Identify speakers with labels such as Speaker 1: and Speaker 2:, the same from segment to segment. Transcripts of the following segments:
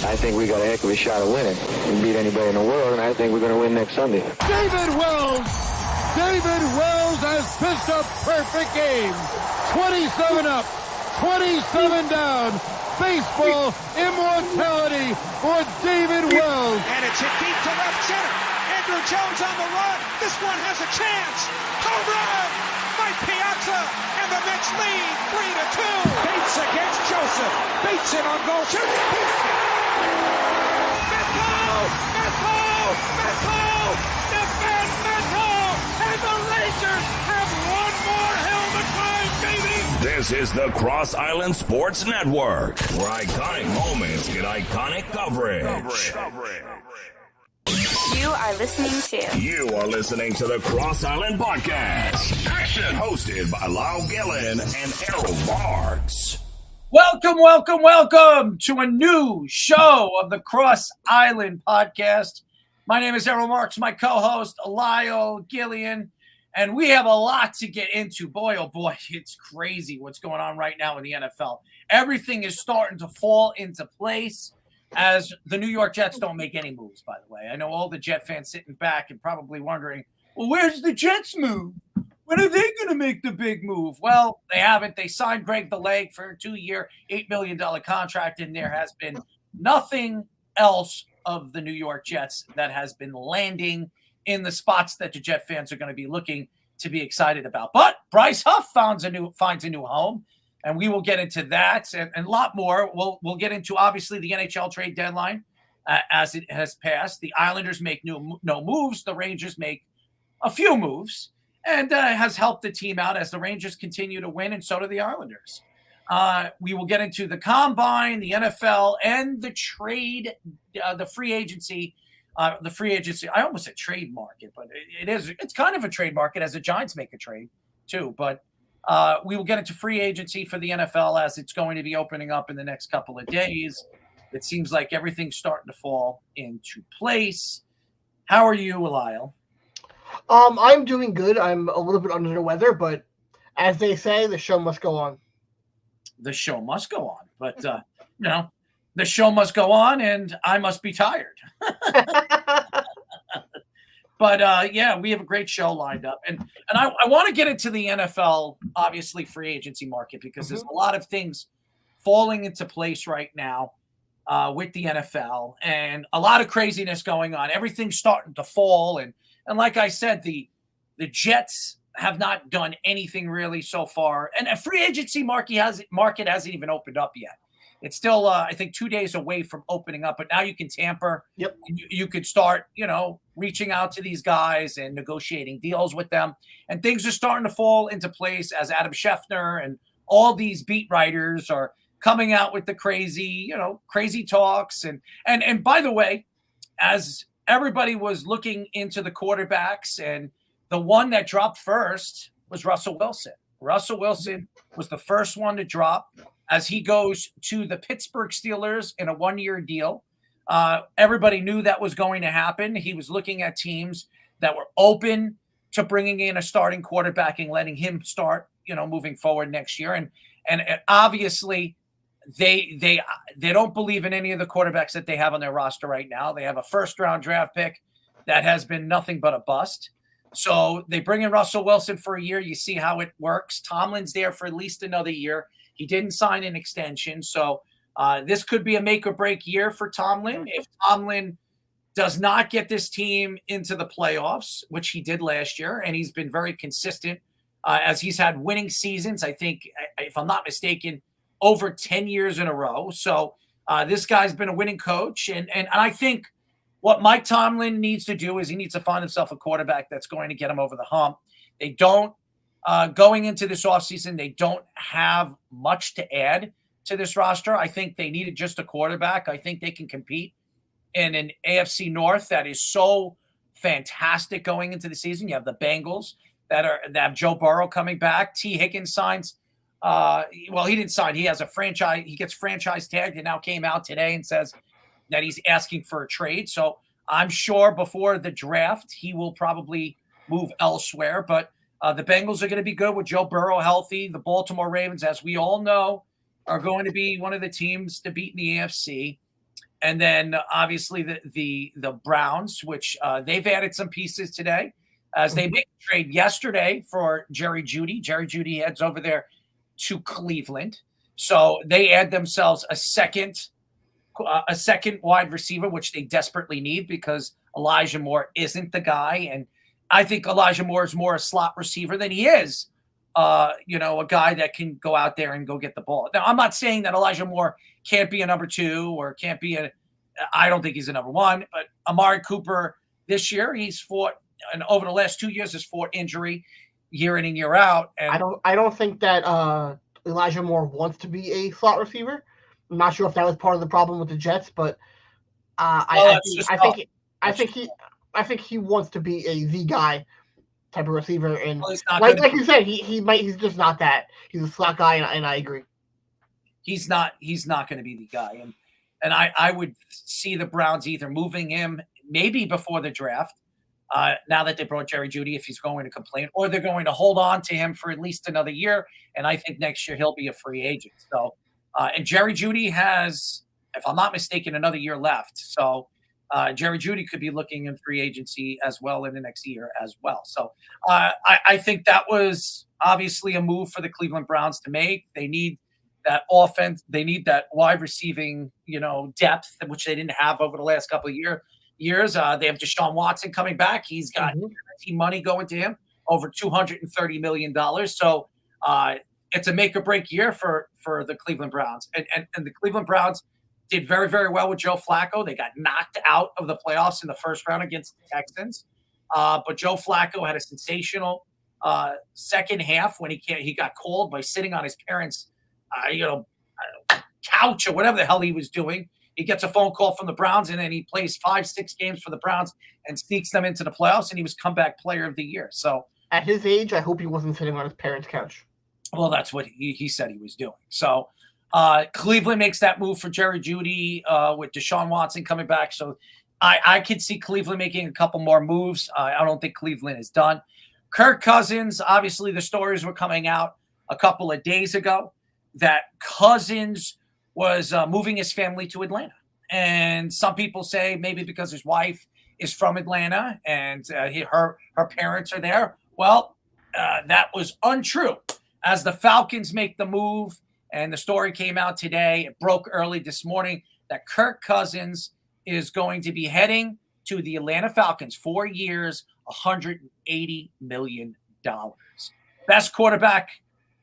Speaker 1: I think we got a heck of a shot of winning. We can beat anybody in the world, and I think we're going to win next Sunday.
Speaker 2: David Wells has pitched a perfect game. 27 up, 27 down. Baseball immortality for David Wells.
Speaker 3: And it's hit deep to left center. Andrew Jones on the run. This one has a chance. Home run! Mike Piazza, and the Mets lead 3-2. Bates against Joseph. Bates in on goal. Metho! Defend Metho! And the Rangers have one more helmet time, baby!
Speaker 4: This is the Cross Island Sports Network, where iconic moments get iconic coverage.
Speaker 5: You are listening to the Cross Island Podcast.
Speaker 4: Action! Hosted by Lyle and Errol Marks.
Speaker 6: Welcome to a new show of the Cross Island Podcast. My name is Errol Marks, my co-host, Lyle Gillian, and we have a lot to get into. Boy, oh boy, it's crazy what's going on right now in the NFL. Everything is starting to fall into place as the New York Jets don't make any moves, by the way. I know all the Jet fans sitting back and probably wondering, well, where's the Jets move? When are they going to make the big move? Well, they haven't. They signed Greg the Leg for a 2-year, $8 million contract, and there has been nothing else of the New York Jets that has been landing in the spots that the Jet fans are going to be looking to be excited about. But Bryce Huff finds a new home, and we will get into that and a lot more. We'll get into, obviously, the NHL trade deadline as it has passed. The Islanders make no moves. The Rangers make a few moves. And has helped the team out as the Rangers continue to win, and so do the Islanders. We will get into the combine, the NFL, and the trade, the free agency. I almost said trade market, but it's kind of a trade market as the Giants make a trade too. But we will get into free agency for the NFL as it's going to be opening up in the next couple of days. It seems like everything's starting to fall into place. How are you, Lyle?
Speaker 7: I'm doing good. I'm a little bit under the weather, but as they say, the show must go on.
Speaker 6: The show must go on, but the show must go on, and I must be tired. But yeah, we have a great show lined up, and I want to get into the NFL, obviously free agency market, because there's a lot of things falling into place right now with the NFL, and a lot of craziness going on. Everything's starting to fall, and like I said, the Jets have not done anything really so far. And a free agency market hasn't even opened up yet. It's still, I think, 2 days away from opening up. But now you can tamper.
Speaker 7: Yep.
Speaker 6: You could start, reaching out to these guys and negotiating deals with them. And things are starting to fall into place as Adam Schefter and all these beat writers are coming out with the crazy talks. And by the way, as everybody was looking into the quarterbacks, and the one that dropped first was Russell Wilson. Russell Wilson was the first one to drop as he goes to the Pittsburgh Steelers in a 1-year deal. Everybody knew that was going to happen. He was looking at teams that were open to bringing in a starting quarterback and letting him start, moving forward next year. And obviously, they don't believe in any of the quarterbacks that they have on their roster right now. They have a first-round draft pick that has been nothing but a bust. So they bring in Russell Wilson for a year. You see how it works. Tomlin's there for at least another year. He didn't sign an extension. So this could be a make-or-break year for Tomlin. If Tomlin does not get this team into the playoffs, which he did last year, and he's been very consistent as he's had winning seasons, I think, if I'm not mistaken, over 10 years in a row. So this guy's been a winning coach. And I think what Mike Tomlin needs to do is he needs to find himself a quarterback that's going to get him over the hump. They don't, going into this offseason, they don't have much to add to this roster. I think they needed just a quarterback. I think they can compete in an AFC North that is so fantastic going into the season. You have the Bengals that have Joe Burrow coming back. T. Higgins signs. He didn't sign. He has a franchise. He gets franchise tagged and now came out today and says that he's asking for a trade. So I'm sure before the draft, he will probably move elsewhere. But the Bengals are going to be good with Joe Burrow healthy. The Baltimore Ravens, as we all know, are going to be one of the teams to beat in the AFC. And then obviously the Browns, which they've added some pieces today as they made a trade yesterday for Jerry Jeudy. Jerry Jeudy heads over there to Cleveland. So they add themselves a second wide receiver, which they desperately need because Elijah Moore isn't the guy. And I think Elijah Moore is more a slot receiver than he is, a guy that can go out there and go get the ball. Now, I'm not saying that Elijah Moore can't be a number 2 or can't be I don't think he's a number 1, but Amari Cooper this year, he's fought, and over the last 2 years has fought injury year in and year out. And
Speaker 7: I don't think that Elijah Moore wants to be a slot receiver. I'm not sure if that was part of the problem with the Jets, but I think he wants to be a the guy type of receiver, and like you said, he's just not that. He's a slot guy, and I agree.
Speaker 6: He's not going to be the guy, and I would see the Browns either moving him maybe before the draft, now that they brought Jerry Jeudy, if he's going to complain, or they're going to hold on to him for at least another year, and I think next year he'll be a free agent. So, and Jerry Jeudy has, if I'm not mistaken, another year left. So Jerry Jeudy could be looking in free agency as well in the next year as well. So I think that was obviously a move for the Cleveland Browns to make. They need that offense. They need that wide receiving, depth, which they didn't have over the last couple of years. They have Deshaun Watson coming back. He's got team money going to him, over $230 million. So it's a make or break year for the Cleveland Browns. And the Cleveland Browns did very, very well with Joe Flacco. They got knocked out of the playoffs in the first round against the Texans. But Joe Flacco had a sensational second half when he got called by sitting on his parents' couch or whatever the hell he was doing. He gets a phone call from the Browns, and then he plays 5-6 games for the Browns and sneaks them into the playoffs, and he was comeback player of the year. So
Speaker 7: at his age, I hope he wasn't sitting on his parents' couch.
Speaker 6: Well, that's what he said he was doing. So Cleveland makes that move for Jerry Jeudy with Deshaun Watson coming back. So I could see Cleveland making a couple more moves. I don't think Cleveland is done. Kirk Cousins, obviously the stories were coming out a couple of days ago that Cousins was moving his family to Atlanta. And some people say maybe because his wife is from Atlanta and her parents are there. Well, that was untrue. As the Falcons make the move, and the story came out today, it broke early this morning, that Kirk Cousins is going to be heading to the Atlanta Falcons, 4 years, $180 million. Best quarterback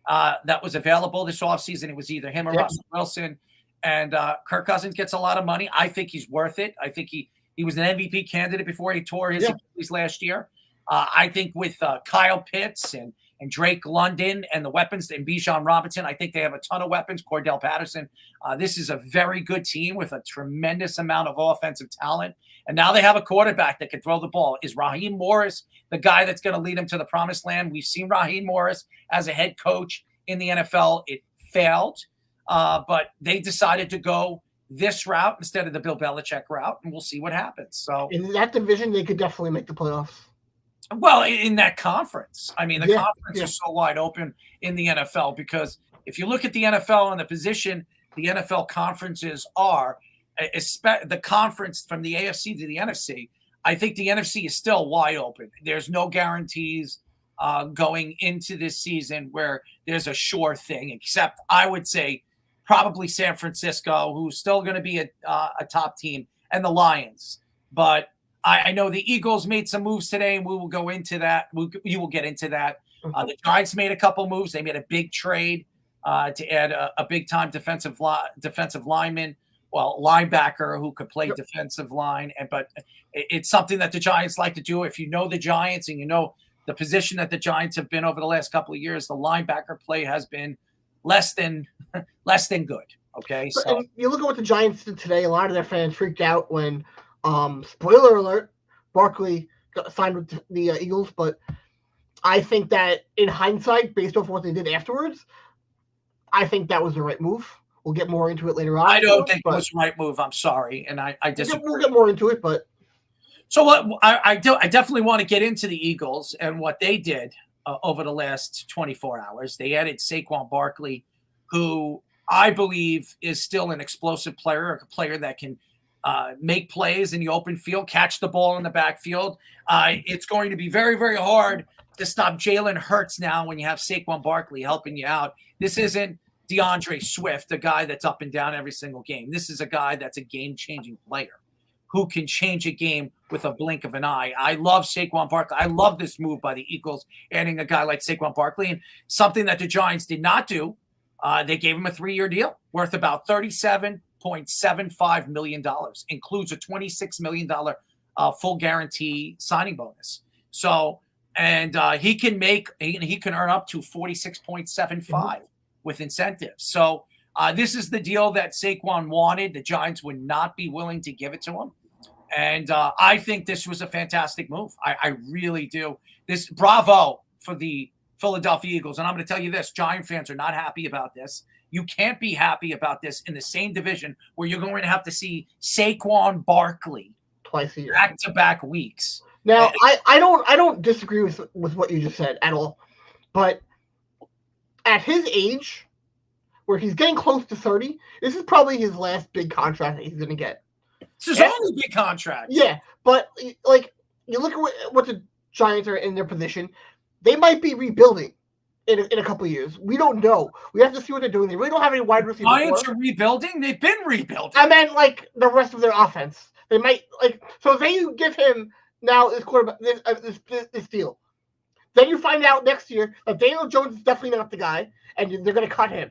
Speaker 6: that was available this offseason. It was either him or Russell Wilson. And Kirk Cousins gets a lot of money. I think he's worth it. I think he was an MVP candidate before he tore his Achilles last year. I think with Kyle Pitts and Drake London and the weapons and Bijan Robinson, I think they have a ton of weapons. Cordell Patterson. This is a very good team with a tremendous amount of offensive talent. And now they have a quarterback that can throw the ball. Is Raheem Morris the guy that's going to lead them to the promised land? We've seen Raheem Morris as a head coach in the NFL. It failed, but they decided to go this route instead of the Bill Belichick route, and we'll see what happens. So
Speaker 7: in that division, they could definitely make the playoffs.
Speaker 6: Well, in that conference. I mean, the conference is so wide open in the NFL because if you look at the NFL and the position the NFL conferences are, the conference from the AFC to the NFC, I think the NFC is still wide open. There's no guarantees going into this season where there's a sure thing, except I would say probably San Francisco, who's still going to be a top team, and the Lions. But I know the Eagles made some moves today, and we will go into that. We will get into that. The Giants made a couple moves. They made a big trade to add a big-time defensive lineman, linebacker who could play defensive line. But it's something that the Giants like to do. If you know the Giants and you know the position that the Giants have been over the last couple of years, the linebacker play has been less than good. Okay,
Speaker 7: so you look at what the Giants did today. A lot of their fans freaked out when. Spoiler alert, Barkley got signed with the Eagles, but I think that in hindsight, based off what they did afterwards, I think that was the right move. We'll get more into it later on.
Speaker 6: I don't think it was the right move. I'm sorry, and I disagree.
Speaker 7: We'll get more into it, but
Speaker 6: so what? I definitely want to get into the Eagles and what they did over the last 24 hours. They added Saquon Barkley, who I believe is still an explosive player, a player that can make plays in the open field, catch the ball in the backfield. It's going to be very, very hard to stop Jalen Hurts now when you have Saquon Barkley helping you out. This isn't DeAndre Swift, a guy that's up and down every single game. This is a guy that's a game-changing player who can change a game with a blink of an eye. I love Saquon Barkley. I love this move by the Eagles, adding a guy like Saquon Barkley, and something that the Giants did not do. They gave him a 3-year deal worth about $37.75 million, includes a $26 million full guarantee signing bonus. So, and he can earn up to 46.75 with incentives. So this is the deal that Saquon wanted. The Giants would not be willing to give it to him. And I think this was a fantastic move. I really do. Bravo for the Philadelphia Eagles. And I'm going to tell you this, Giant fans are not happy about this. You can't be happy about this in the same division where you're going to have to see Saquon Barkley
Speaker 7: twice a year,
Speaker 6: back-to-back weeks.
Speaker 7: Now, I don't disagree with what you just said at all. But at his age, where he's getting close to 30, this is probably his last big contract that he's going to get.
Speaker 6: It's his only big contract.
Speaker 7: Yeah, but like you look at what the Giants are in their position, they might be rebuilding in a couple of years. We don't know. We have to see what they're doing. They really don't have any wide receivers.
Speaker 6: Giants are rebuilding? They've been rebuilding.
Speaker 7: I meant like the rest of their offense. They might so if they give him now this quarterback this deal. Then you find out next year that Daniel Jones is definitely not the guy, and they're going to cut him.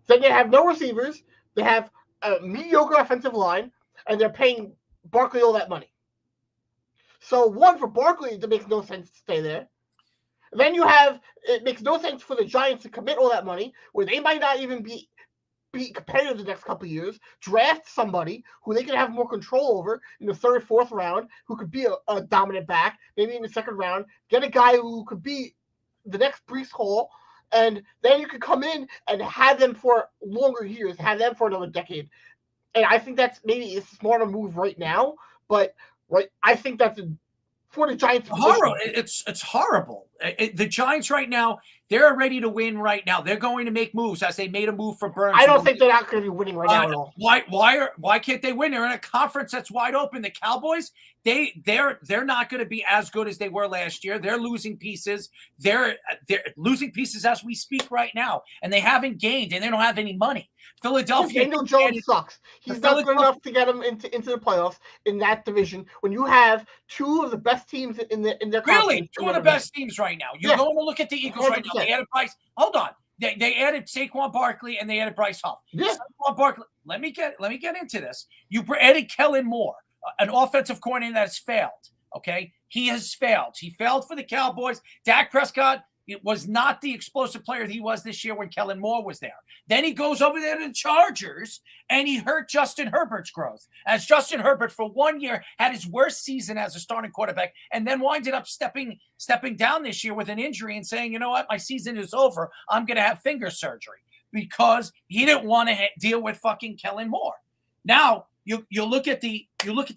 Speaker 7: Then they have no receivers. They have a mediocre offensive line, and they're paying Barkley all that money. So one, for Barkley, it makes no sense to stay there. Then it makes no sense for the Giants to commit all that money, where they might not even be competitive the next couple of years. Draft somebody who they can have more control over in the third, fourth round, who could be a dominant back, maybe in the second round. Get a guy who could be the next Breece Hall, and then you could come in and have them for longer years, have them for another decade. And I think that's maybe a smarter move right now, but I think that's for the Giants.
Speaker 6: Horrible. It's horrible. The Giants right now, they're ready to win right now. They're going to make moves as they made a move for Burns.
Speaker 7: I don't think they're not going to be winning right now at all.
Speaker 6: Why can't they win? They're in a conference that's wide open. The Cowboys, they're not going to be as good as they were last year. They're losing pieces. They're losing pieces as we speak right now, and they haven't gained, and they don't have any money. Philadelphia.
Speaker 7: Daniel Jones sucks. He's not good enough to get them into the playoffs in that division. When you have two of the best teams in their
Speaker 6: really two of the best teams right now. You're going to look at the Eagles 100%. Right now. They added Bryce. Hold on. They added Saquon Barkley and they added Bryce Huff.
Speaker 7: Yeah.
Speaker 6: Saquon Barkley. Let me get into this. You added Kellen Moore, an offensive coordinator that has failed. Okay, he has failed. He failed for the Cowboys. Dak Prescott. It was not the explosive player that he was this year when Kellen Moore was there. Then he goes over there to the Chargers, and he hurt Justin Herbert's growth. As Justin Herbert, for 1 year, had his worst season as a starting quarterback, and then winded up stepping down this year with an injury and saying, you know what, my season is over. I'm going to have finger surgery because he didn't want to deal with fucking Kellen Moore. Now, you look at the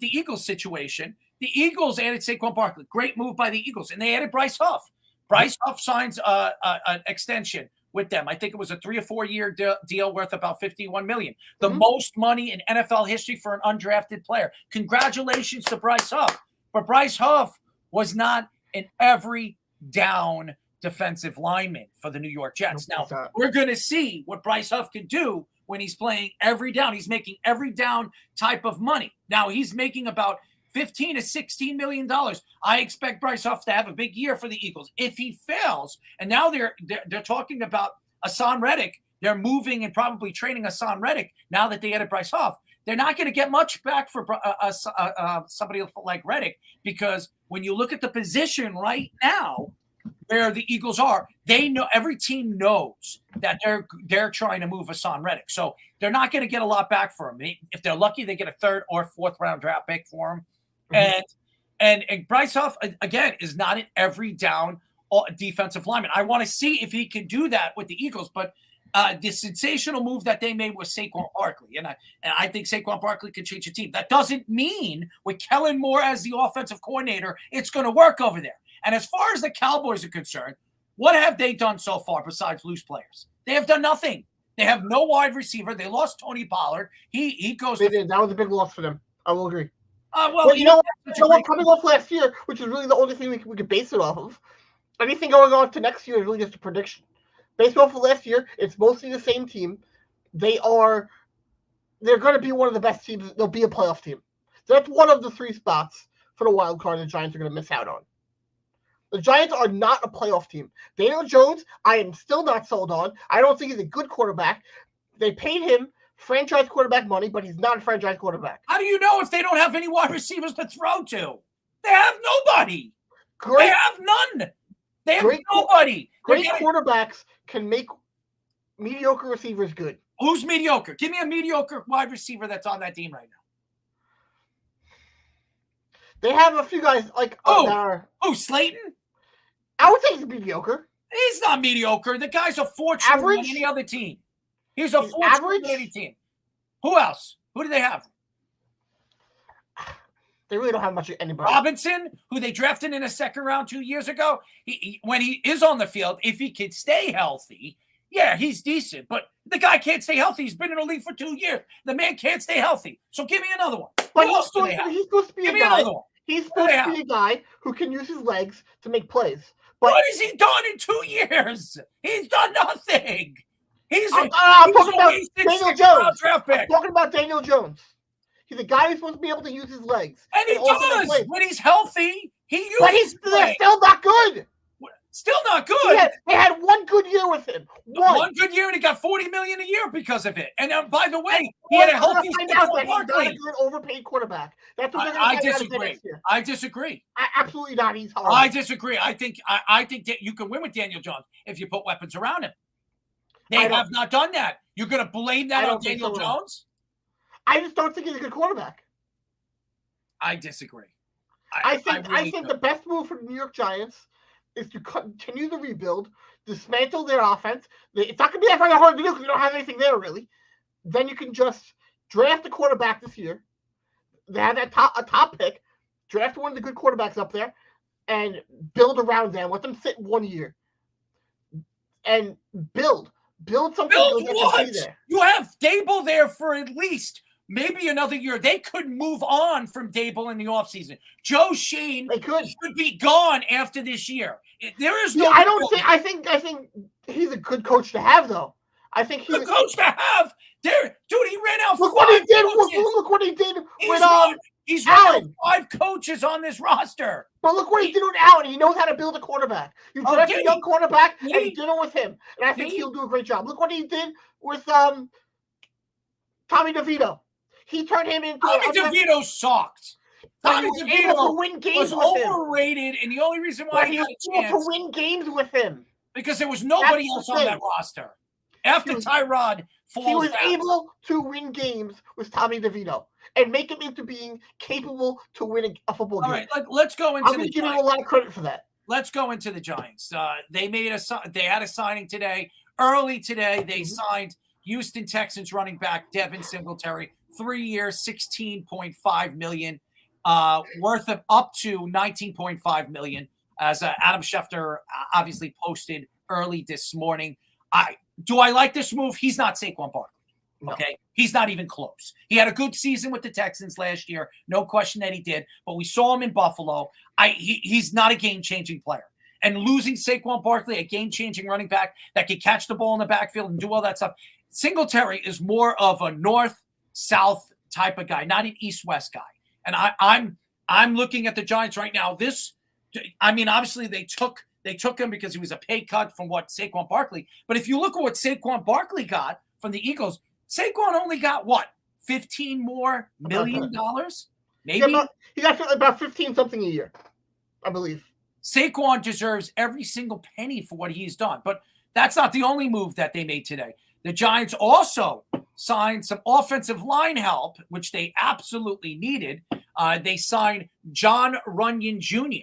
Speaker 6: Eagles situation. The Eagles added Saquon Barkley. Great move by the Eagles, and they added Bryce Huff. Bryce Huff signs an extension with them. I think it was a 3 or 4 year deal worth about $51 million. The most money in NFL history for an undrafted player. Congratulations to Bryce Huff. But Bryce Huff was not an every down defensive lineman for the New York Jets. Now, we're going to see what Bryce Huff can do when he's playing every down. He's making every down type of money. Now, he's making about $15 to $16 million. I expect Bryce Huff to have a big year for the Eagles. If he fails, and now they're talking about Hassan Reddick, they're moving and probably trading Hassan Reddick now that they added Bryce Huff. They're not going to get much back for somebody like Reddick, because when you look at the position right now where the Eagles are, they know, every team knows that they're trying to move Hassan Reddick. So they're not going to get a lot back for him. If they're lucky, they get a third or fourth round draft pick for him. And Bryce Huff, again, is not an every down defensive lineman. I want to see if he can do that with the Eagles, but the sensational move that they made was Saquon Barkley. And I think Saquon Barkley can change the team. That doesn't mean with Kellen Moore as the offensive coordinator, it's going to work over there. And as far as the Cowboys are concerned, what have they done so far besides lose players? They have done nothing. They have no wide receiver. They lost Tony Pollard. He goes.
Speaker 7: That was a big loss for them. I will agree.
Speaker 6: Well,
Speaker 7: you know what? Coming off last year, which is really the only thing we could base it off of, anything going on to next year is really just a prediction. Based off of last year, it's mostly the same team. They're going to be one of the best teams. They'll be a playoff team. So that's one of the 3 spots for the wild card the Giants are going to miss out on. The Giants are not a playoff team. Daniel Jones, I am still not sold on. I don't think he's a good quarterback. They paid him franchise quarterback money, but he's not a franchise quarterback.
Speaker 6: How do you know if they don't have any wide receivers to throw to? They have nobody. They have none. They have nobody.
Speaker 7: Great quarterbacks can make mediocre receivers good.
Speaker 6: Who's mediocre? Give me a mediocre wide receiver that's on that team right now.
Speaker 7: They have a few guys like
Speaker 6: Slayton?
Speaker 7: I would say he's mediocre.
Speaker 6: He's not mediocre. The guy's a fortune on any other team. He's a fortune on any team. Who else? Who do they have?
Speaker 7: They really don't have much of anybody.
Speaker 6: Robinson, who they drafted in a second round 2 years ago. When he is on the field, if he could stay healthy, yeah, he's decent. But the guy can't stay healthy. He's been in the league for 2 years. The man can't stay healthy. So give me another one.
Speaker 7: But he's supposed to be a guy. He's supposed to be a guy who can use his legs to make plays. But
Speaker 6: what has he done in 2 years? He's done nothing.
Speaker 7: I'm talking about Daniel Jones. I'm talking about Daniel Jones. He's a guy who's supposed to be able to use his legs.
Speaker 6: And he does. When he's healthy, he uses
Speaker 7: But they're still not good.
Speaker 6: Still not good.
Speaker 7: They had 1 good year with him.
Speaker 6: One good year, and he got $40 million a year because of it. And by the way, he had a healthy
Speaker 7: Saquon Barkley. He's not a good overpaid quarterback. That's what
Speaker 6: I disagree. I disagree.
Speaker 7: Absolutely not. He's horrible.
Speaker 6: I disagree. I think that you can win with Daniel Jones if you put weapons around him. They have not done that. You're going to blame that on Daniel Jones?
Speaker 7: I just don't think he's a good quarterback.
Speaker 6: I disagree.
Speaker 7: I think the best move for the New York Giants is to continue the rebuild, dismantle their offense. It's not going to be that very hard to do because you don't have anything there really. Then you can just draft a quarterback this year. They have a top pick. Draft one of the good quarterbacks up there and build around them. Let them sit 1 year and build something.
Speaker 6: Build what? You have Dable there for at least maybe another year. They could move on from Dable in the offseason. Joe Shane should be gone after this year. There is no.
Speaker 7: I think he's a good coach to have, though. I think he's
Speaker 6: a coach to have. Dude, he ran out.
Speaker 7: Look what he did. Look what he did with
Speaker 6: He's running 5 coaches on this roster.
Speaker 7: But look what he did with Allen. He knows how to build a quarterback. You draft a young quarterback and you deal with him. And I think he'll do a great job. Look what he did with Tommy DeVito. He turned him into
Speaker 6: Tommy DeVito sucked. Tommy DeVito
Speaker 7: to win games
Speaker 6: was
Speaker 7: with
Speaker 6: overrated, and the only reason why he got a chance
Speaker 7: to win games with him
Speaker 6: because there was nobody else on that roster. After Tyrod falls
Speaker 7: he was able to win games with Tommy DeVito and make him into being capable to win a football game.
Speaker 6: All right, let's go into. I'm
Speaker 7: going to give him a lot of credit for that.
Speaker 6: Let's go into the Giants. They had a signing today. Early today, they signed Houston Texans running back Devin Singletary, 3 years, $16.5 million, worth of up to $19.5 million, as Adam Schefter obviously posted early this morning. Do I like this move? He's not Saquon Barkley. Okay. He's not even close. He had a good season with the Texans last year. No question that he did. But we saw him in Buffalo. He's not a game-changing player. And losing Saquon Barkley, a game-changing running back that can catch the ball in the backfield and do all that stuff. Singletary is more of a north-south type of guy, not an east-west guy. And I'm looking at the Giants right now. Obviously they took him because he was a pay cut from what Saquon Barkley. But if you look at what Saquon Barkley got from the Eagles, Saquon only got what? $15 more million? Maybe?
Speaker 7: Yeah, he got about 15 something a year, I believe.
Speaker 6: Saquon deserves every single penny for what he's done. But that's not the only move that they made today. The Giants also signed some offensive line help, which they absolutely needed. They signed John Runyon Jr.,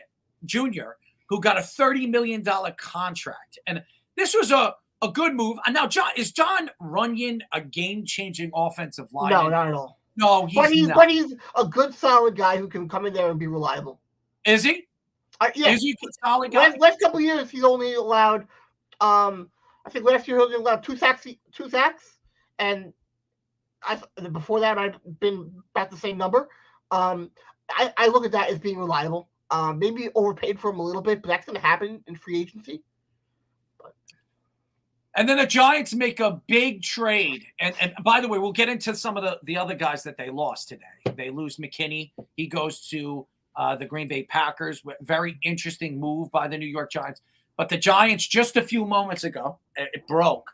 Speaker 6: who got a $30 million contract. And this was a good move. And now, is John Runyon a game-changing offensive lineman?
Speaker 7: No, not at all.
Speaker 6: No, he's not.
Speaker 7: But he's a good, solid guy who can come in there and be reliable.
Speaker 6: Is he?
Speaker 7: Yeah.
Speaker 6: Is he a good, solid guy?
Speaker 7: Last couple of years, he's only allowed, I think last year he only allowed two sacks. And before that, I've been about the same number. I look at that as being reliable. Maybe overpaid for him a little bit, but that's going to happen in free agency.
Speaker 6: And then the Giants make a big trade. And by the way, we'll get into some of the other guys that they lost today. They lose McKinney. He goes to the Green Bay Packers. Very interesting move by the New York Giants. But the Giants, just a few moments ago, it broke.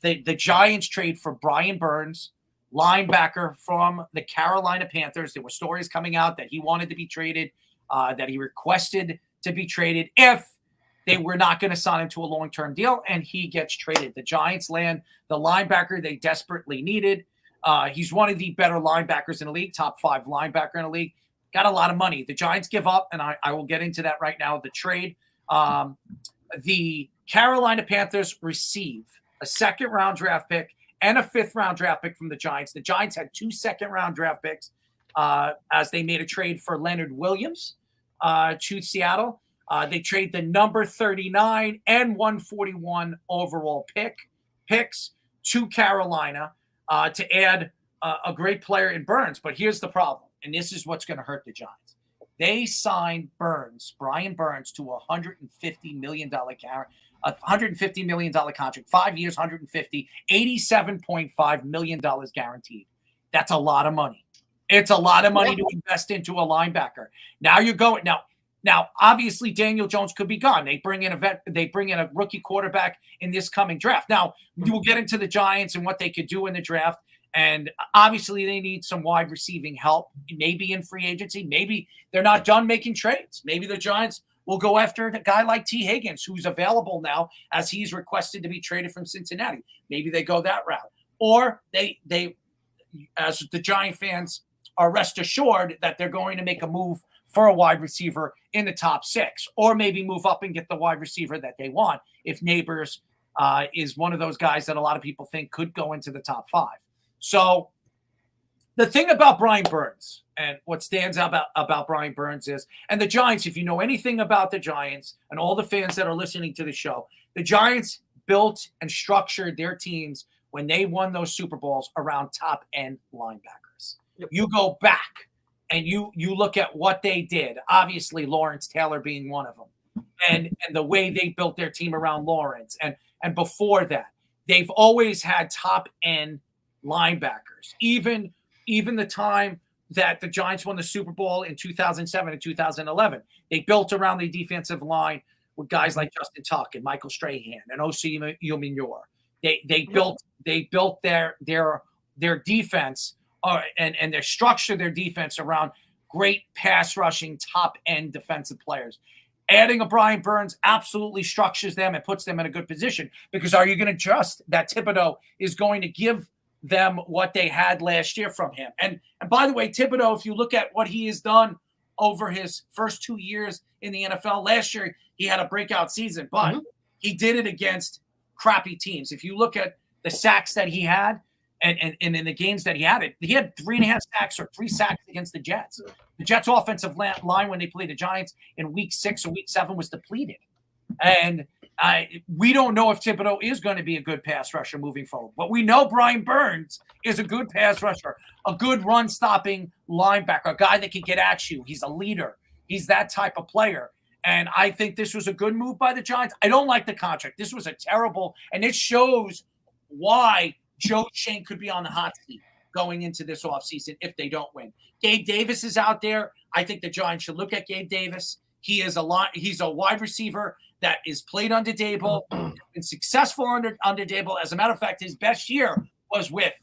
Speaker 6: The Giants trade for Brian Burns, linebacker from the Carolina Panthers. There were stories coming out that he wanted to be traded, that he requested to be traded if they were not going to sign him to a long-term deal, and he gets traded. The Giants land the linebacker they desperately needed. He's one of the better linebackers in the league, top 5 linebacker in the league. Got a lot of money. The Giants give up, and I will get into that right now, the trade. The Carolina Panthers receive a second-round draft pick and a 5th-round draft pick from the Giants. The Giants had 2 second-round draft picks as they made a trade for Leonard Williams to Seattle. They trade the number 39 and 141 overall picks to Carolina to add a great player in Burns. But here's the problem, and this is what's going to hurt the Giants. They signed Brian Burns, to a $150 million contract, 5 years, $87.5 million guaranteed. That's a lot of money. It's a lot of money to invest into a linebacker. Now you're going Now, obviously, Daniel Jones could be gone. They bring in a rookie quarterback in this coming draft. Now, we'll get into the Giants and what they could do in the draft. And obviously, they need some wide receiving help, maybe in free agency. Maybe they're not done making trades. Maybe the Giants will go after a guy like T. Higgins, who's available now as he's requested to be traded from Cincinnati. Maybe they go that route. Or they as the Giant fans are rest assured that they're going to make a move for a wide receiver in the top 6, or maybe move up and get the wide receiver that they want if Neighbors is one of those guys that a lot of people think could go into the top 5. So the thing about Brian Burns, and what stands out about Brian Burns is, and the Giants, if you know anything about the Giants and all the fans that are listening to the show, the Giants built and structured their teams when they won those Super Bowls around top-end linebackers. Yep. You go back and you look at what they did, obviously Lawrence Taylor being one of them, and the way they built their team around Lawrence. And before that, they've always had top-end linebackers. Even the time that the Giants won the Super Bowl in 2007 and 2011, they built around the defensive line with guys like Justin Tuck and Michael Strahan and O.C. Umenyior. They built their defense and their structure, their defense around great pass rushing, top end defensive players. Adding a Brian Burns absolutely structures them and puts them in a good position, because are you going to trust that Thibodeau is going to give them what they had last year from him? And by the way, Thibodeau, if you look at what he has done over his first 2 years in the NFL, last year he had a breakout season, but he did it against crappy teams. If you look at the sacks that he had and in the games that he had 3.5 sacks or 3 sacks against the Jets. The Jets' offensive line when they played the Giants in week 6 or week 7 was depleted. And we don't know if Thibodeau is going to be a good pass rusher moving forward. But we know Brian Burns is a good pass rusher, a good run-stopping linebacker, a guy that can get at you. He's a leader. He's that type of player. And I think this was a good move by the Giants. I don't like the contract. This was a terrible – and it shows why Joe Shane could be on the hot seat going into this offseason if they don't win. Gabe Davis is out there. I think the Giants should look at Gabe Davis. He's a wide receiver that is played under Dable, been successful under Dable. As a matter of fact, his best year was with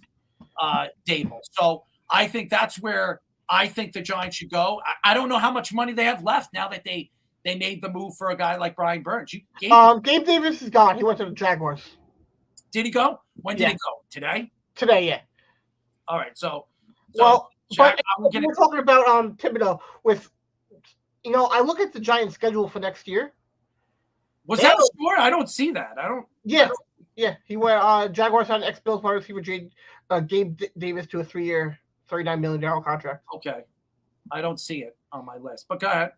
Speaker 6: Dable. So I think that's where I think the Giants should go. I don't know how much money they have left now that they made the move for a guy like Brian Burns.
Speaker 7: Gabe Davis is gone. He went to the Jaguars.
Speaker 6: Did he go? When did he go? Today?
Speaker 7: Today, yeah.
Speaker 6: All right. So
Speaker 7: but we're talking about Thibodeau with, I look at the Giants' schedule for next year.
Speaker 6: Was that a score? I don't see that.
Speaker 7: Yeah. He went Jaguars on ex-Bills wide receiver Gabe Davis to a 3-year, $39 million contract.
Speaker 6: Okay. I don't see it on my list, but go ahead.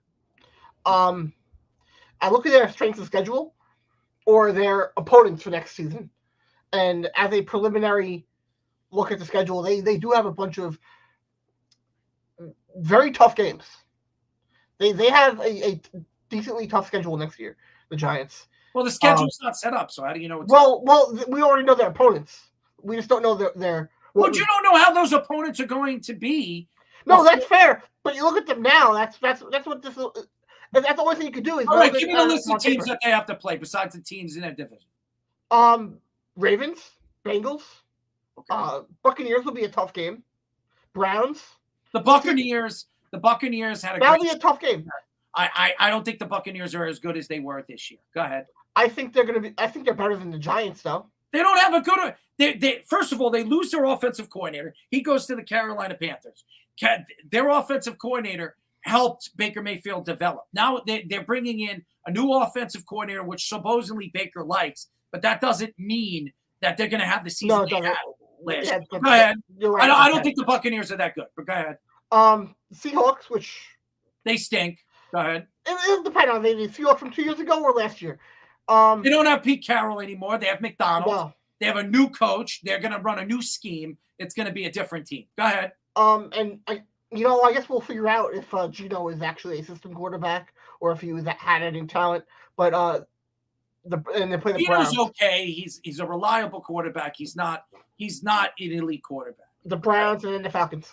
Speaker 7: I look at their strength of schedule or their opponents for next season. And as a preliminary look at the schedule, they do have a bunch of very tough games. They have a decently tough schedule next year, the Giants.
Speaker 6: Well, the schedule's not set up, so how do you know it's
Speaker 7: well, we already know their opponents. We just don't know their
Speaker 6: well, you don't know how those opponents are going to be.
Speaker 7: No, that's fair. But you look at them now. That's what this. That's the only thing you could do is.
Speaker 6: All right, give me the list of teams that they have to play besides the teams in that division.
Speaker 7: Ravens, Bengals, Buccaneers will be a tough game. Browns.
Speaker 6: The Buccaneers had
Speaker 7: that'll be a tough game.
Speaker 6: I don't think the Buccaneers are as good as they were this year. Go ahead.
Speaker 7: I think they're better than the Giants, though.
Speaker 6: They don't have a good. They first of all, they lose their offensive coordinator. He goes to the Carolina Panthers. Their offensive coordinator helped Baker Mayfield develop. Now they're bringing in a new offensive coordinator, which supposedly Baker likes, but that doesn't mean that they're going to have the season they had last year. Go ahead. Right, I don't think the Buccaneers are that good, but go ahead.
Speaker 7: Seahawks, which
Speaker 6: they stink. Go ahead.
Speaker 7: It'll depend on the Seahawks from 2 years ago or last year.
Speaker 6: They don't have Pete Carroll anymore. They have McDonald.
Speaker 7: No.
Speaker 6: They have a new coach. They're going to run a new scheme. It's going to be a different team. Go ahead.
Speaker 7: And I guess we'll figure out if Gino is actually a system quarterback or if he had any talent. But they play the Browns.
Speaker 6: Gino's okay. He's a reliable quarterback. He's not an elite quarterback.
Speaker 7: The Browns and then the Falcons.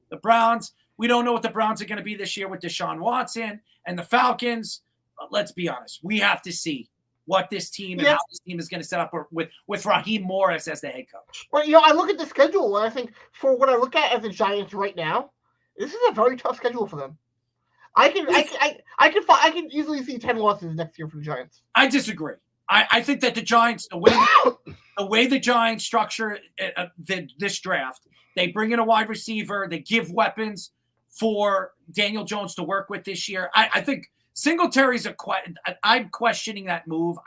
Speaker 6: The Browns. We don't know what the Browns are going to be this year with Deshaun Watson and the Falcons. Let's be honest. We have to see what this team and how this team is going to set up with Raheem Morris as the head coach.
Speaker 7: Well, I look at the schedule and I think for what I look at as the Giants right now, this is a very tough schedule for them. I can easily see 10 losses next year for the Giants.
Speaker 6: I disagree. I think that the Giants, the way the Giants structure this draft, they bring in a wide receiver, they give weapons for Daniel Jones to work with this year. I think Singletary's I'm questioning that move.